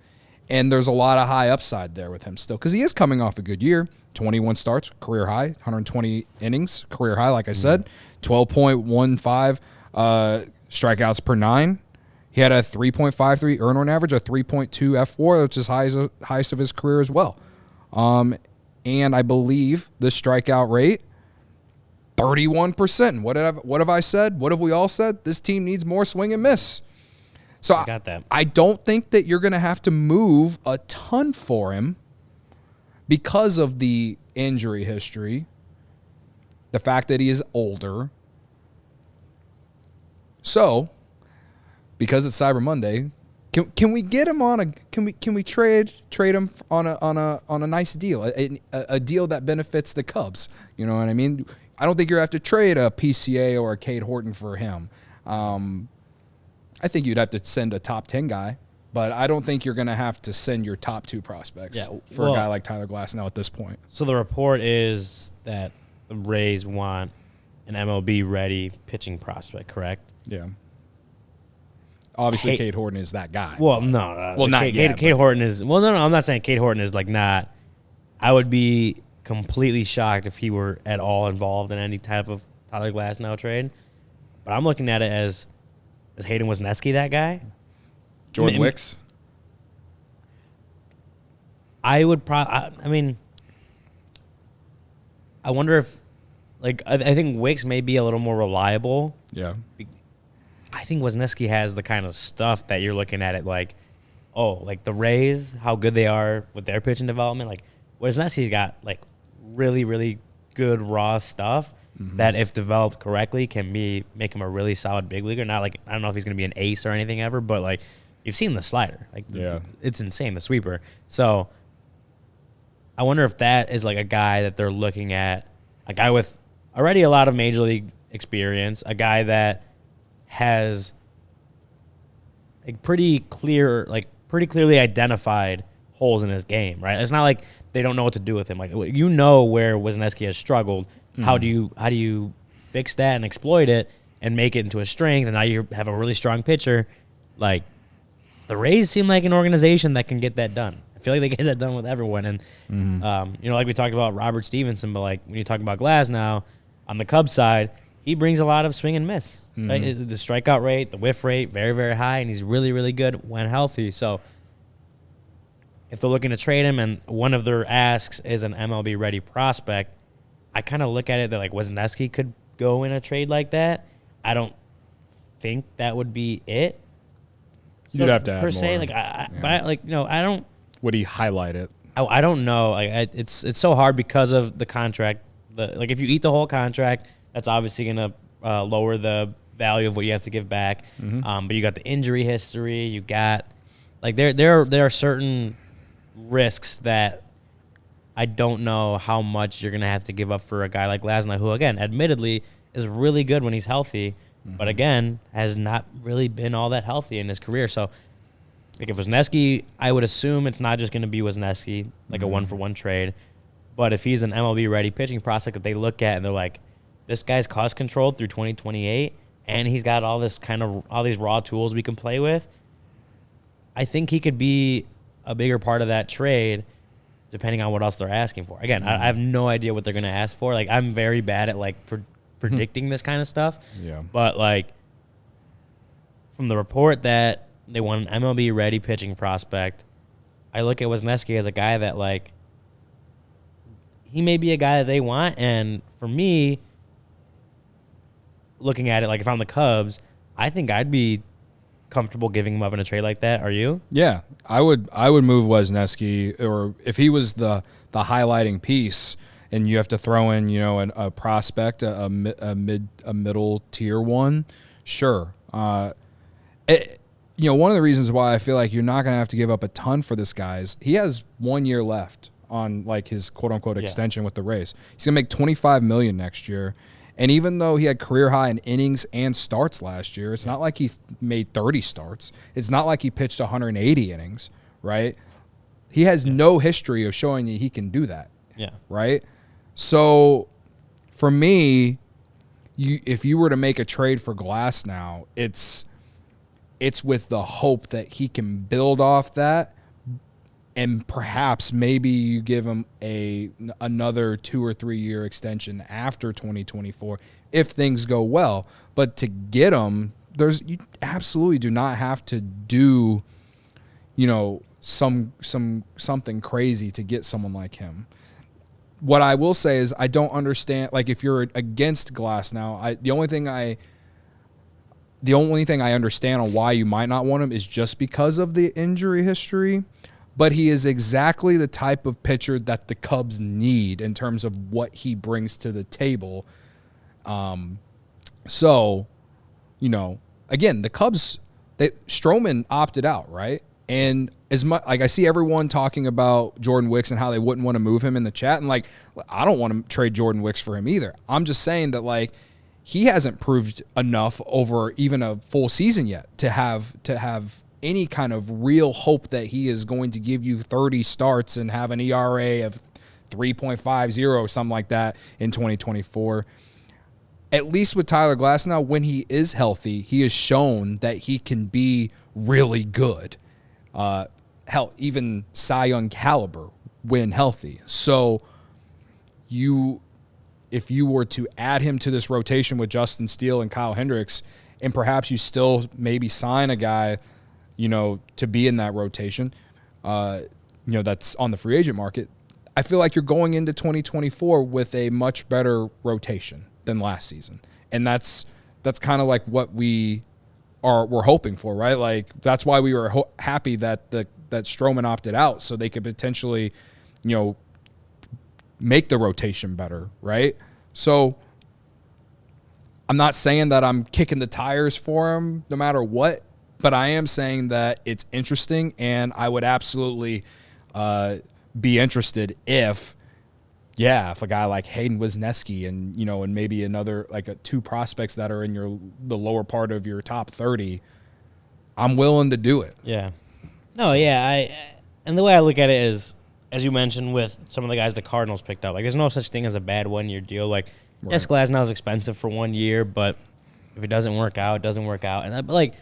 And there's a lot of high upside there with him still because he is coming off a good year. 21 starts, career high, 120 innings, career high, like I said, 12.15 strikeouts per 9. He had a 3.53 earn run average, a 3.2 F4, which is highest of his career as well. And I believe the strikeout rate, 31%. What have I said? What have we all said? This team needs more swing and miss. So I got that. I don't think that you're going to have to move a ton for him because of the injury history, the fact that he is older. So, because it's Cyber Monday, can we get him on a can we trade him on a nice deal, a deal that benefits the Cubs? You know what I mean? I don't think you have to trade a PCA or a Cade Horton for him. I think you'd have to send a top 10 guy, but I don't think you're going to have to send your top 2 prospects for a guy like Tyler Glasnow at this point. So the report is that the Rays want an MLB-ready pitching prospect, correct? Yeah. Obviously, Cade Horton is that guy. Well, no. Well, not yet. Cade Horton is – well, no, I'm not saying Cade Horton is, like, not – I would be completely shocked if he were at all involved in any type of Tyler Glasnow trade. But I'm looking at it as Hayden Wesneski that guy? Jordan Wicks? I would probably – I wonder if – like, I think Wicks may be a little more reliable. Yeah. I think Wesneski has the kind of stuff that you're looking at it like, oh, like the Rays, how good they are with their pitching development. Like, Wesneski's got, like, really, really good raw stuff that, if developed correctly, can make him a really solid big leaguer. Not like, I don't know if he's going to be an ace or anything ever, but, like, you've seen the slider. Like, it's insane, the sweeper. So I wonder if that is, like, a guy that they're looking at, a guy with already a lot of major league experience, a guy that has pretty clearly identified holes in his game, right? It's not like they don't know what to do with him. Like, you know where Wesneski has struggled. How do you fix that and exploit it and make it into a strength? And now you have a really strong pitcher. Like, the Rays seem like an organization that can get that done. I feel like they get that done with everyone. And like we talked about Robert Stephenson, but like when you talk about Glasnow on the Cubs side, he brings a lot of swing and miss. Right? The strikeout rate, the whiff rate, very, very high, and he's really, really good when healthy. So if they're looking to trade him and one of their asks is an MLB-ready prospect, I kind of look at it that, like, Wesneski could go in a trade like that. I don't think that would be it. You'd have to add per se. more. Like, I don't. Would he highlight it? I don't know. Like, it's so hard because of the contract. Like, if you eat the whole contract, that's obviously going to lower the value of what you have to give back. But you got the injury history. You got, like, there are certain risks that I don't know how much you're going to have to give up for a guy like Glasnow, who, again, admittedly is really good when he's healthy, but, again, has not really been all that healthy in his career. So, like, if Wesneski, I would assume it's not just going to be Wesneski, like a one-for-one trade. But if he's an MLB-ready pitching prospect that they look at and they're like, this guy's cost-controlled through 2028, and he's got all these raw tools we can play with, I think he could be a bigger part of that trade depending on what else they're asking for. Again, I have no idea what they're going to ask for. Like, I'm very bad at, like, predicting this kind of stuff. Yeah. But, like, from the report that they want an MLB-ready pitching prospect, I look at Wesneski as a guy that, like, he may be a guy that they want. And for me, looking at it, like, if I'm the Cubs, I think I'd be comfortable giving him up in a trade like that. Are you? Yeah, I would move Wesneski, or if he was the highlighting piece, and you have to throw in, you know, a prospect, a middle tier one, sure. One of the reasons why I feel like you're not going to have to give up a ton for this guy is he has 1 year left on, like, his quote unquote extension with the Rays. He's going to make $25 million next year. And even though he had career high in innings and starts last year, it's not like he made 30 starts. It's not like he pitched 180 innings, right? He has no history of showing you he can do that. Yeah. Right? So for me, if you were to make a trade for Glasnow, it's with the hope that he can build off that, and perhaps maybe you give him another 2 or 3 year extension after 2024 if things go well. But to get him, you absolutely do not have to do, something crazy to get someone like him. What I will say is I don't understand, like, if you're against Glasnow, the only thing I understand on why you might not want him is just because of the injury history. But he is exactly the type of pitcher that the Cubs need in terms of what he brings to the table. So, again, the Cubs, Stroman opted out, right? And as much like I see everyone talking about Jordan Wicks and how they wouldn't want to move him in the chat, and like I don't want to trade Jordan Wicks for him either. I'm just saying that like he hasn't proved enough over even a full season yet to have any kind of real hope that he is going to give you 30 starts and have an ERA of 3.50 or something like that in 2024. At least with Tyler Glasnow, when he is healthy, he has shown that he can be really good. Hell, even Cy Young caliber when healthy. So if you were to add him to this rotation with Justin Steele and Kyle Hendricks, and perhaps you still maybe sign a guy, to be in that rotation, that's on the free agent market, I feel like you're going into 2024 with a much better rotation than last season. And that's kind of like what we're hoping for, right? Like that's why we were happy that Stroman opted out, so they could potentially, make the rotation better, right? So I'm not saying that I'm kicking the tires for him no matter what, but I am saying that it's interesting, and I would absolutely be interested if a guy like Hayden Wisniewski and maybe another like two prospects that are in the lower part of your top 30, I'm willing to do it. Yeah. No, yeah. And the way I look at it is, as you mentioned with some of the guys the Cardinals picked up, like there's no such thing as a bad 1 year deal. Like, right. Yes, Glasnow is expensive for 1 year, but if it doesn't work out, it doesn't work out. And it's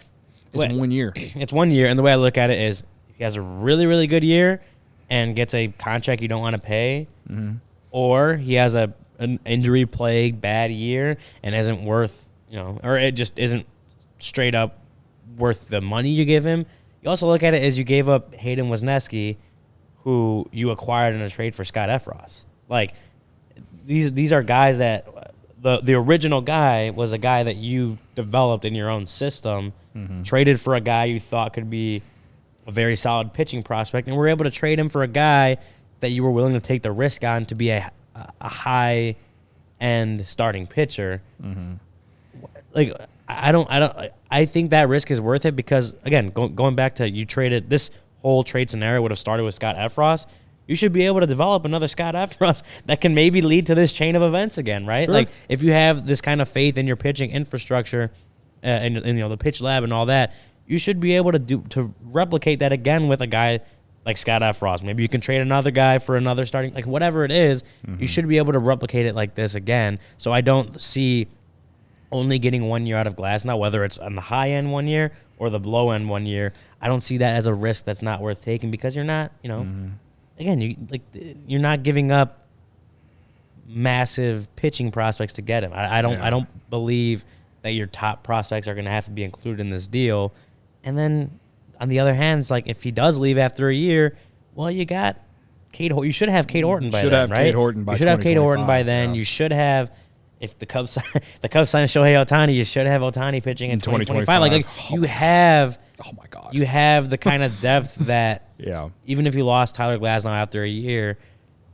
1 year. It's 1 year, and the way I look at it is, if he has a really, really good year and gets a contract you don't want to pay, mm-hmm. or he has an injury-plagued bad year and isn't worth, or it just isn't straight up worth the money you give him. You also look at it as you gave up Hayden Wisniewski, who you acquired in a trade for Scott Efros. Like, these are guys that the original guy was a guy that you developed in your own system, mm-hmm. traded for a guy you thought could be a very solid pitching prospect, and were able to trade him for a guy that you were willing to take the risk on to be a high-end starting pitcher. Mm-hmm. Like, I think that risk is worth it because, again, going back to you traded, this whole trade scenario would have started with Scott Efros. You should be able to develop another Scott Efros that can maybe lead to this chain of events again, right? Sure. Like, if you have this kind of faith in your pitching infrastructure and the pitch lab and all that, you should be able to replicate that again with a guy like Scott Efros. Maybe you can trade another guy for another starting, like whatever it is, mm-hmm. you should be able to replicate it like this again. So I don't see only getting 1 year out of Glasnow, whether it's on the high end 1 year or the low end 1 year. I don't see that as a risk that's not worth taking because you're not, mm-hmm. again, you're not giving up massive pitching prospects to get him. I don't believe that your top prospects are going to have to be included in this deal. And then on the other hand, it's like if he does leave after a year, well, you got Cade. You should have Cade Horton by then, right? Cade Horton by you should have Cade Horton by then. Yeah. You should have. If the Cubs sign Shohei Ohtani, you should have Ohtani pitching in 2025. Like you have. Oh my God. You have the kind of depth that. Yeah. Even if you lost Tyler Glasnow after a year,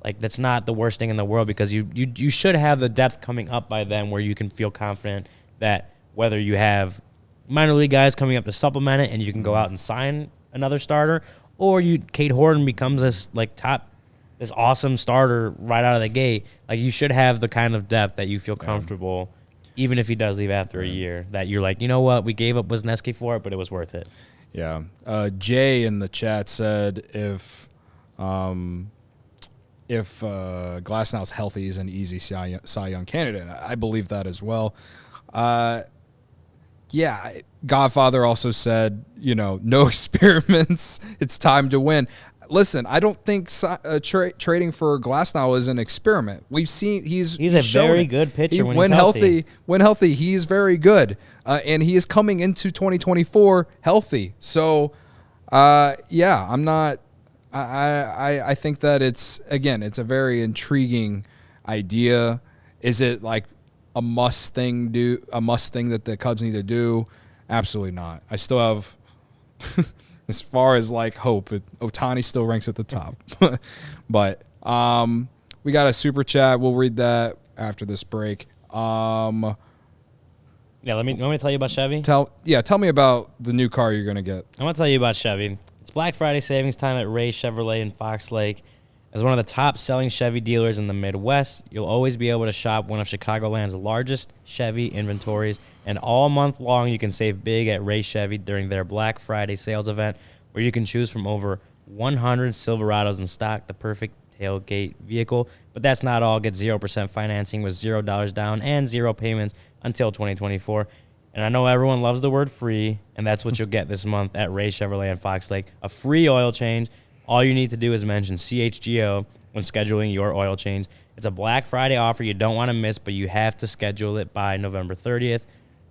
like that's not the worst thing in the world because you should have the depth coming up by then where you can feel confident that whether you have minor league guys coming up to supplement it and you can go out and sign another starter, or Cade Horton becomes this awesome starter right out of the gate. Like you should have the kind of depth that you feel comfortable, even if he does leave after a year, that you're like, you know what, we gave up Wisniewski for it, but it was worth it. Yeah. Jay in the chat said if Glasnow's healthy, he's an easy Cy Young candidate. I believe that as well. Godfather also said, no experiments. It's time to win. listen, I don't think trading for Glasnow is an experiment. We've seen he's a very good pitcher when he's healthy. When healthy, he's very good, and he is coming into 2024 healthy. So, yeah, I'm not. I think that it's a very intriguing idea. Is it like a must thing that the Cubs need to do? Absolutely not. I still have. As far as like hope, Ohtani still ranks at the top. But we got a super chat. We'll read that after this break. Yeah, let me tell you about Chevy. Tell me about the new car you're gonna get. I'm gonna tell you about Chevy. It's Black Friday savings time at Ray Chevrolet in Fox Lake. As one of the top selling Chevy dealers in the Midwest, you'll always be able to shop one of Chicagoland's largest Chevy inventories. And all month long, you can save big at Ray Chevy during their Black Friday sales event, where you can choose from over 100 Silverados in stock, the perfect tailgate vehicle. But that's not all. Get 0% financing with $0 down and 0 payments until 2024. And I know everyone loves the word free, and that's what you'll get this month at Ray Chevrolet in Fox Lake. A free oil change. All you need to do is mention CHGO when scheduling your oil change. It's a Black Friday offer you don't want to miss, but you have to schedule it by November 30th.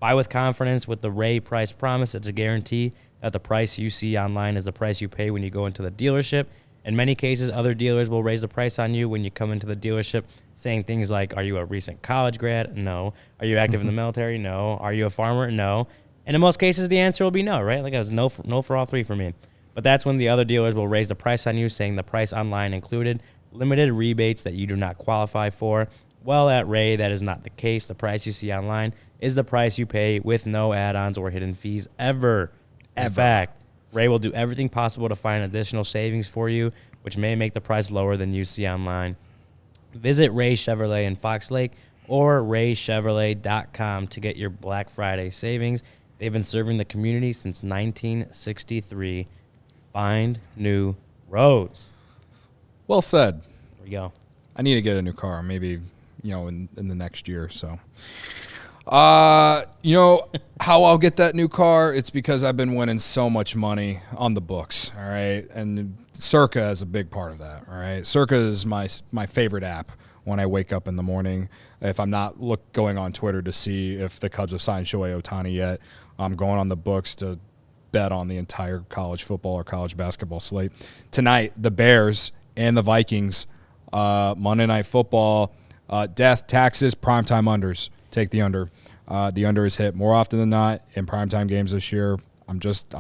Buy with confidence with the Ray Price Promise. It's a guarantee that the price you see online is the price you pay when you go into the dealership. In many cases, other dealers will raise the price on you when you come into the dealership, saying things like, are you a recent college grad? No. Are you active in the military? No. Are you a farmer? No. And in most cases, the answer will be no, right? Like, it was no for all three for me. But that's when the other dealers will raise the price on you, saying the price online included limited rebates that you do not qualify for. Well, at Ray, that is not the case. The price you see online is the price you pay with no add-ons or hidden fees ever. In fact, Ray will do everything possible to find additional savings for you, which may make the price lower than you see online. Visit Ray Chevrolet in Fox Lake or raychevrolet.com to get your Black Friday savings. They've been serving the community since 1963. Find new roads. Well said. There we go. I need to get a new car, maybe, in the next year or so. How I'll get that new car? It's because I've been winning so much money on the books, all right? And CIRCA is a big part of that, all right? CIRCA is my favorite app when I wake up in the morning. If I'm not going on Twitter to see if the Cubs have signed Shohei Ohtani yet, I'm going on the books to bet on the entire college football or college basketball slate. Tonight, the Bears and the Vikings, Monday Night Football, death, taxes, primetime unders. Take the under. The under is hit more often than not in primetime games this year. I'm just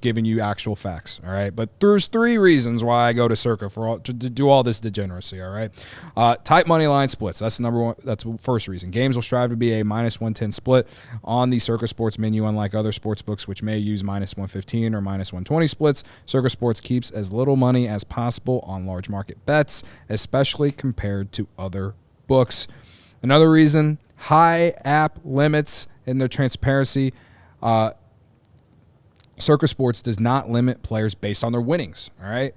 giving you actual facts, all right? But there's 3 reasons why I go to CIRCA to do all this degeneracy, all right? Tight money line splits. That's the number one. That's the first reason. Games will strive to be a -110 split on the CIRCA Sports menu, unlike other sports books which may use -115 or -120 splits. CIRCA Sports keeps as little money as possible on large market bets, especially compared to other books. Another reason, high app limits and their transparency. CIRCA Sports does not limit players based on their winnings, all right?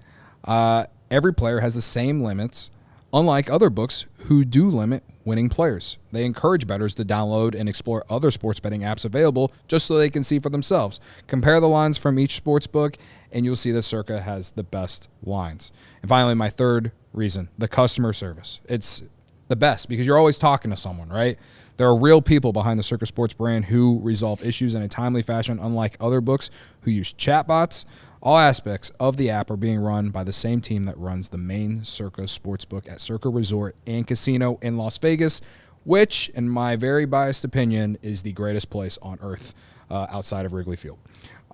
Every player has the same limits, unlike other books who do limit winning players. They encourage bettors to download and explore other sports betting apps available just so they can see for themselves. Compare the lines from each sports book, and you'll see that CIRCA has the best lines. And finally, my third reason, the customer service. It's the best because you're always talking to someone, right? There are real people behind the CIRCA Sports brand who resolve issues in a timely fashion, unlike other books who use chatbots. All aspects of the app are being run by the same team that runs the main CIRCA Sportsbook at CIRCA Resort and Casino in Las Vegas, which, in my very biased opinion, is the greatest place on earth outside of Wrigley Field.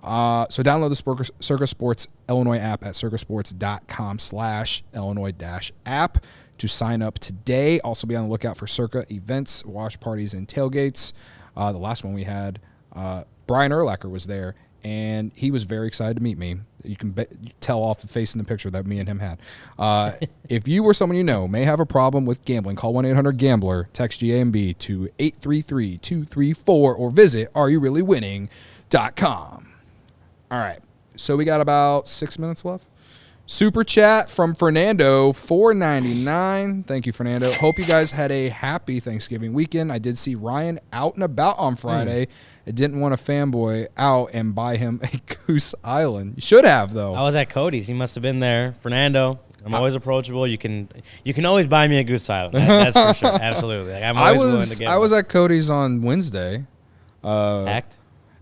So download the CIRCA Sports Illinois app at circasports.com/Illinois-app to sign up today. Also be on the lookout for CIRCA events, watch parties, and tailgates. The last one we had, Brian Urlacher was there, and he was very excited to meet me. You can tell off the face in the picture that me and him had. If you or someone you know may have a problem with gambling, call 1-800-GAMBLER, text GAMB to 833-234, or visit areyoureallywinning.com. All right, so we got about 6 minutes left. Super chat from Fernando, $4.99. Thank you, Fernando. Hope you guys had a happy Thanksgiving weekend. I did see Ryan out and about on Friday. I didn't want to fanboy out and buy him a Goose Island. You should have, though. I was at Cody's. He must have been there. Fernando, I'm always approachable. You can always buy me a Goose Island. That's for sure. Absolutely. Like, I'm always willing to get I was at Cody's on Wednesday. packed.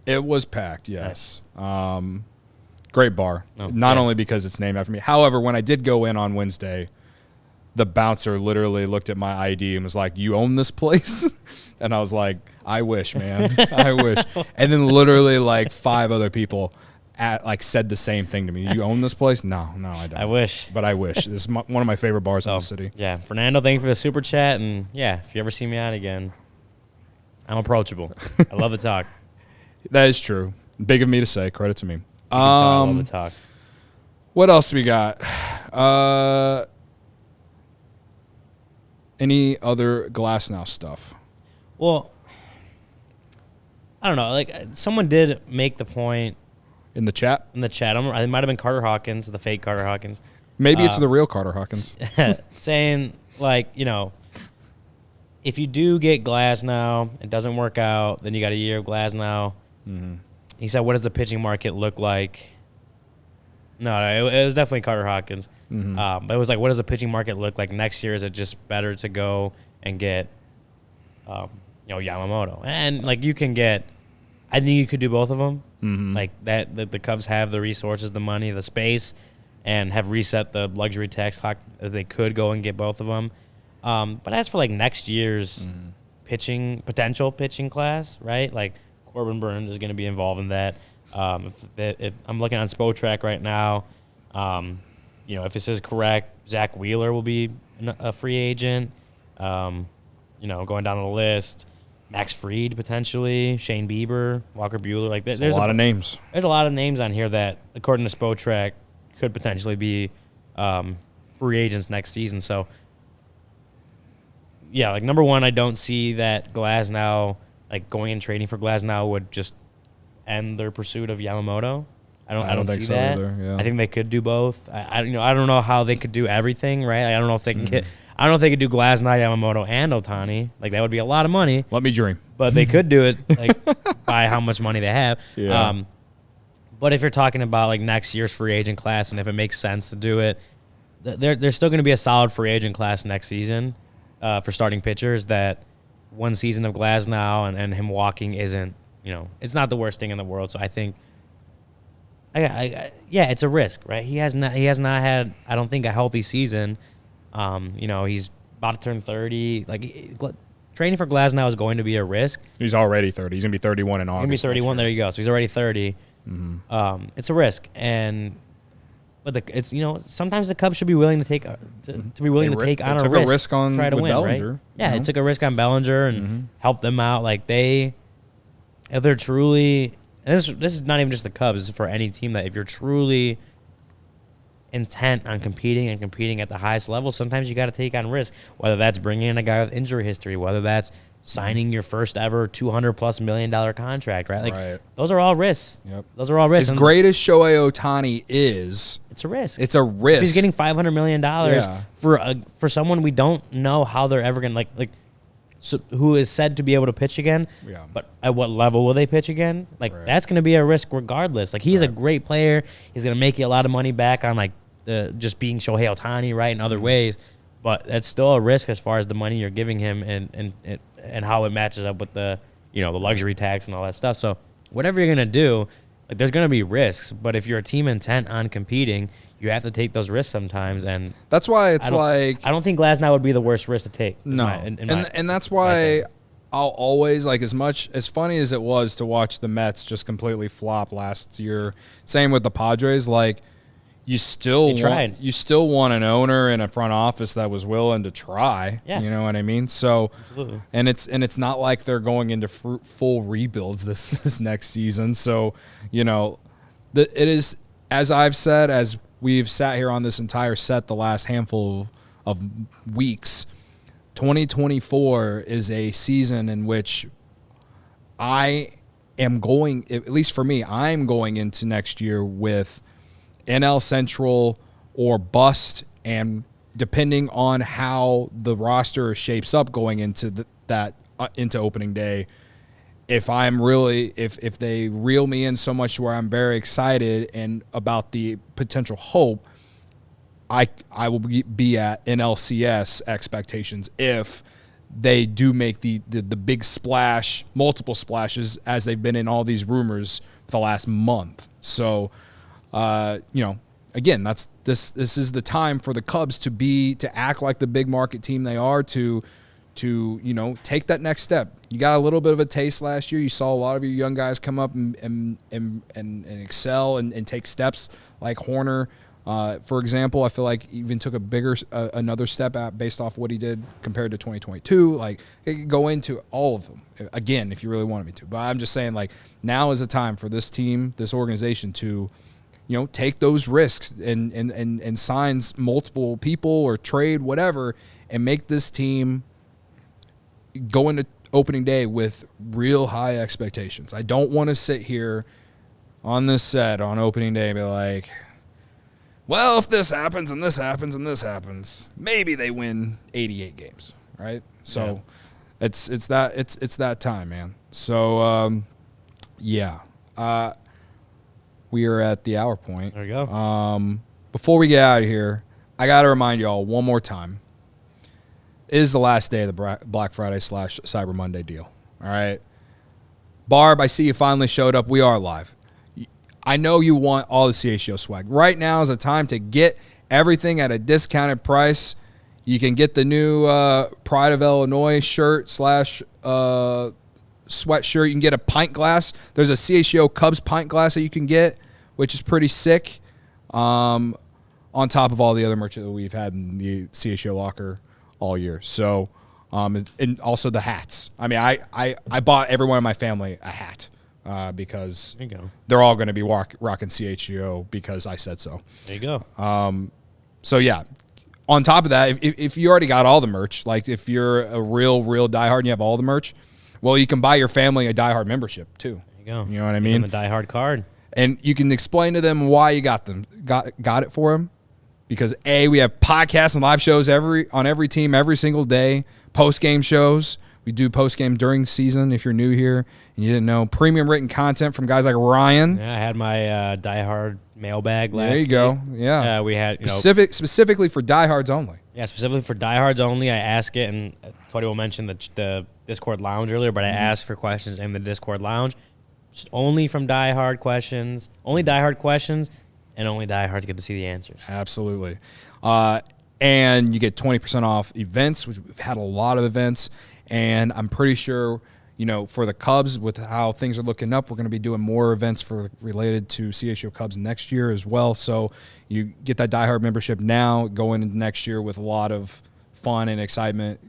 It was packed, yes. Great bar. Oh, Not only because it's named after me. However, when I did go in on Wednesday, the bouncer literally looked at my ID and was like, "You own this place?" And I was like, "I wish, man. I wish." And then literally like 5 other people said the same thing to me. "You own this place?" No, I don't. I wish. But I wish. This is one of my favorite bars in the city. Yeah, Fernando, thank you for the super chat. And, yeah, if you ever see me out again, I'm approachable. I love to talk. That is true. Big of me to say. Credit to me. I love to talk. What else we got? Any other Glasnow stuff? Well, I don't know. Like, someone did make the point In the chat? in the chat. It might have been Carter Hawkins, the fake Carter Hawkins, Maybe it's the real Carter Hawkins. saying, like, if you do get Glasnow, it doesn't work out, then you got a year of Glasnow. Mm-hmm. He said, what does the pitching market look like? No, it was definitely Carter Hawkins. Mm-hmm. But it was like, what does the pitching market look like next year? Is it just better to go and get, Yamamoto? And, like, you can get – I think you could do both of them. Mm-hmm. Like, the Cubs have the resources, the money, the space, and have reset the luxury tax clock. They could go and get both of them. But as for, like, next year's potential pitching class, right, like – Corbin Burns is going to be involved in that. If I'm looking on SPOTrack right now, if this is correct, Zach Wheeler will be a free agent. Going down the list, Max Fried potentially, Shane Bieber, Walker Buehler. Like there's a lot of names. There's a lot of names on here that, according to SPOTrack, could potentially be free agents next season. So, yeah, like number one, I don't see that Glasnow. Like going and trading for Glasnow would just end their pursuit of Yamamoto. I don't think see so that. either, yeah. I think they could do both. I don't know how they could do everything, right? I don't know if they can get. I don't know if they could do Glasnow, Yamamoto, and Ohtani. Like that would be a lot of money. Let me dream. But they could do it like by how much money they have. Yeah. But if you're talking about like next year's free agent class, and if it makes sense to do it, there's still going to be a solid free agent class next season for starting pitchers. That one season of Glasnow and him walking isn't, it's not the worst thing in the world. So I think, it's a risk, right? He has not had, I don't think, a healthy season. He's about to turn 30. Like training for Glasnow is going to be a risk. He's already 30. He's gonna be 31 in August. He's gonna be 31. There you go. So he's already 30. Mm-hmm. It's a risk, but it's sometimes the Cubs should be willing to take to be willing to take on a risk on try to with win, Bellinger, right? Yeah, they took a risk on Bellinger and helped them out. Like if they're truly, and this is not even just the Cubs, this is for any team, that if you're truly intent on competing at the highest level, sometimes you got to take on risk. Whether that's bringing in a guy with injury history, whether that's signing your first ever $200+ million contract, right? Like those are all risks. Yep. Those are all risks. As great as Shohei Ohtani is, it's a risk. It's a risk. If he's getting $500 million for someone we don't know how they're ever going to who is said to be able to pitch again. Yeah. But at what level will they pitch again? That's going to be a risk regardless. Like he's a great player. He's going to make you a lot of money back on just being Shohei Ohtani, right, in other ways. But that's still a risk as far as the money you're giving him and how it matches up with the the luxury tax and all that stuff. So whatever you're gonna do, there's gonna be risks. But if you're a team intent on competing, you have to take those risks sometimes. And that's why it's I don't think Glasnow would be the worst risk to take. No, and that's why I'll always as funny as it was to watch the Mets just completely flop last year. Same with the Padres, You still want an owner and a front office that was willing to try. Yeah. You know what I mean? So, absolutely. and it's not like they're going into full rebuilds this next season. So, it is, as I've said, as we've sat here on this entire set the last handful of weeks, 2024 is a season in which I am going, at least for me, I'm going into next year with NL Central or bust, and depending on how the roster shapes up going into into opening day, if they reel me in so much where I'm very excited and about the potential hope, I will be at NLCS expectations if they do make the big splash, multiple splashes, as they've been in all these rumors for the last month. So, again, this is the time for the Cubs to act like the big market team they are, to take that next step. You got a little bit of a taste last year. You saw a lot of your young guys come up and excel and take steps, like Horner, for example. I feel like even took another step out based off what he did compared to 2022. Like, it could go into all of them again if you really wanted me to. But I'm just saying, like, now is the time for this team, this organization, to take those risks and sign multiple people or trade whatever, and make this team go into opening day with real high expectations. I don't want to sit here on this set on opening day and be like, well, if this happens and this happens and this happens, maybe they win 88 games, right? So it's that time, man. So we are at the hour point. There we go. Before we get out of here, I got to remind y'all one more time. It is the last day of the Black Friday / Cyber Monday deal. All right. Barb, I see you finally showed up. We are live. I know you want all the CHGO swag. Right now is a time to get everything at a discounted price. You can get the new Pride of Illinois shirt / sweatshirt. You can get a pint glass. There's a CHGO Cubs pint glass that you can get, which is pretty sick, on top of all the other merch that we've had in the CHGO locker all year. So, and also the hats. I mean, I bought everyone in my family a hat because they're all going to be rocking CHGO because I said so. There you go. So, yeah. On top of that, if you already got all the merch, like if you're a real diehard and you have all the merch, well, you can buy your family a diehard membership too. There you go. You know what I mean? A diehard card. And you can explain to them why you got it for them. Because we have podcasts and live shows on every team every single day. Post-game shows. We do post-game during season if you're new here and you didn't know. Premium written content from guys like Ryan. Yeah, I had my diehard mailbag last week. There you go. Yeah. We had specifically for diehards only. Yeah, specifically for diehards only. I ask it, and Cody will mention the Discord lounge earlier, but I asked for questions in the Discord lounge. Just only from diehard questions. Only diehard questions. And only diehards get to see the answers. Absolutely. And you get 20% off events, which we've had a lot of events. And I'm pretty sure, for the Cubs, with how things are looking up, we're going to be doing more events related to CHGO Cubs next year as well. So you get that diehard membership now, going into next year with a lot of fun and excitement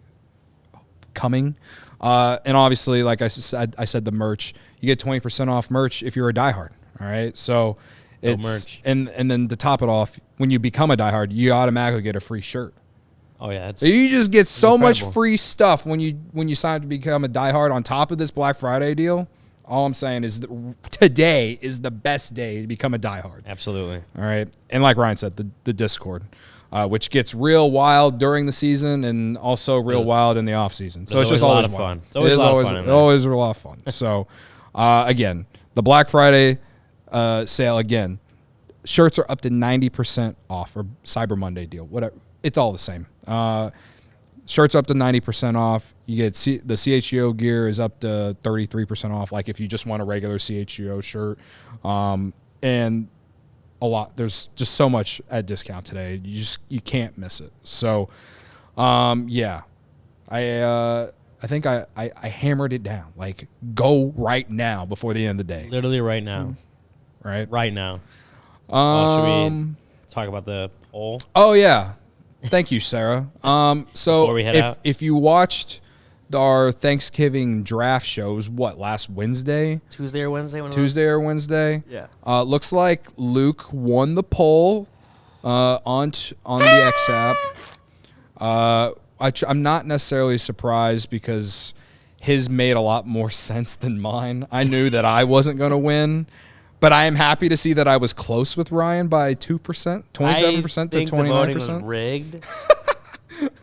coming. And obviously, like I said, the merch. You get 20% off merch if you're a diehard. All right? So it's merch. And then to top it off, when you become a diehard, you automatically get a free shirt. Oh yeah, you just get so incredible. much free stuff when you sign up to become a diehard on top of this Black Friday deal. All I'm saying is today is the best day to become a diehard. Absolutely. All right, and like Ryan said, the Discord, which gets real wild during the season and also real wild in the off season. So it's just always fun. It's always a lot of fun. Always a lot of fun. So again, the Black Friday sale again. Shirts are up to 90% off, or Cyber Monday deal, whatever. It's all the same. Shirts up to 90% off. You get the CHGO gear is up to 33% off. Like if you just want a regular CHGO shirt, and a lot. There's just so much at discount today. You can't miss it. So, yeah, I think I hammered it down. Like go right now before the end of the day. Literally right now. Right. Right now. Should we talk about the poll? Oh yeah. Thank you, Sarah. So if you watched our Thanksgiving draft shows, last Wednesday? Tuesday or Wednesday? Tuesday or Wednesday? Yeah. Looks like Luke won the poll on the X app. I'm not necessarily surprised because his made a lot more sense than mine. I knew that I wasn't going to win, But I am happy to see that I was close with Ryan by 2%, 27% to 29%. The voting was rigged.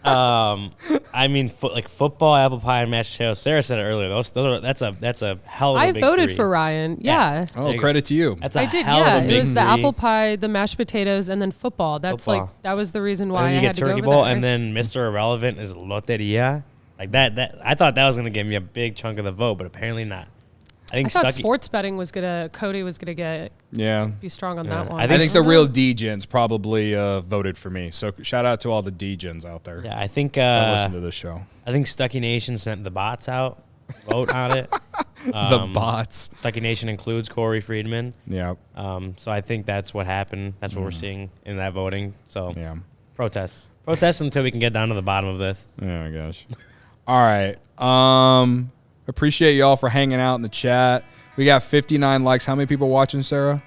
I mean, football, apple pie, and mashed potatoes. Sarah said it earlier. That's a hell of a big I voted three. for Ryan. Yeah. Oh, credit to you. That's a I did. hell Yeah, of a big it was the three. apple pie, the mashed potatoes, and then football. That was the reason why And then I you had get to go turkey over bowl, there. and then Mr. Irrelevant is loteria. Like that. I thought that was gonna give me a big chunk of the vote, but apparently not. I thought sports betting was Cody was gonna be strong on that one. I think the real D-gens probably voted for me. So shout out to all the D-gens out there. Yeah, I think that listen to this show. I think Stucky Nation sent the bots out. Vote on it. The bots. Stucky Nation includes Corey Friedman. Yeah. So I think that's what happened. That's what we're seeing in that voting. So yeah. Protest until we can get down to the bottom of this. Oh my gosh. All right. Appreciate y'all for hanging out in the chat. We got 59 likes. How many people watching, Sarah?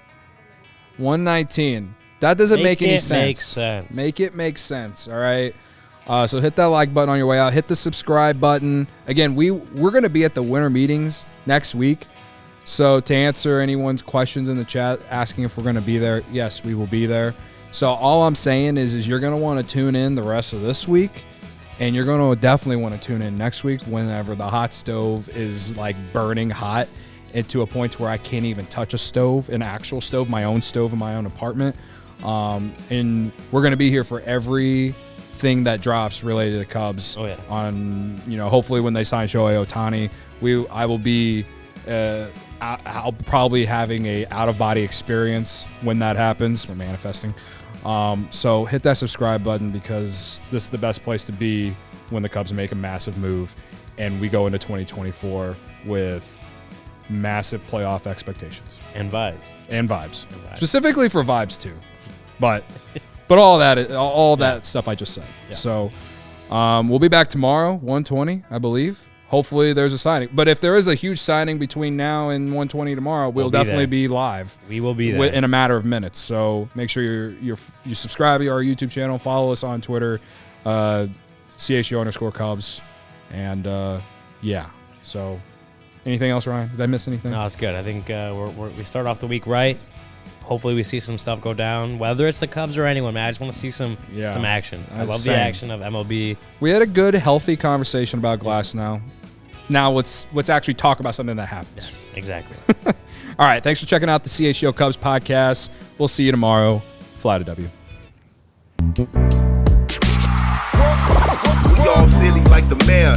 119. That doesn't make any sense. Make it make sense. All right. So hit that like button on your way out. Hit the subscribe button. Again, we're going to be at the winter meetings next week. So to answer anyone's questions in the chat asking if we're going to be there, yes, we will be there. So all I'm saying is you're going to want to tune in the rest of this week. And you're going to definitely want to tune in next week whenever the hot stove is like burning hot and to a point where I can't even touch a stove, an actual stove, my own stove in my own apartment. And we're going to be here for everything that drops related to the Cubs. Oh, yeah. On, hopefully when they sign Shohei Ohtani, I will be, I'll probably having a out-of-body experience when that happens. We're manifesting. So hit that subscribe button because this is the best place to be when the Cubs make a massive move and we go into 2024 with massive playoff expectations and vibes. Specifically for vibes too, but all that stuff I just said. Yeah. So we'll be back tomorrow, 1:20, I believe. Hopefully there's a signing. But if there is a huge signing between now and 1:20 tomorrow, we'll definitely be live. We will be there in a matter of minutes. So make sure you subscribe to our YouTube channel. Follow us on Twitter, CHGO_Cubs. And, yeah. So anything else, Ryan? Did I miss anything? No, it's good. I think we start off the week right. Hopefully we see some stuff go down, whether it's the Cubs or anyone, man. I just want to see some action. I love the action of MLB. We had a good, healthy conversation about Glasnow. Now let's actually talk about something that happens. Yes, exactly. All right, thanks for checking out the CHGO Cubs podcast. We'll see you tomorrow. Fly to W. We all silly like the mayor.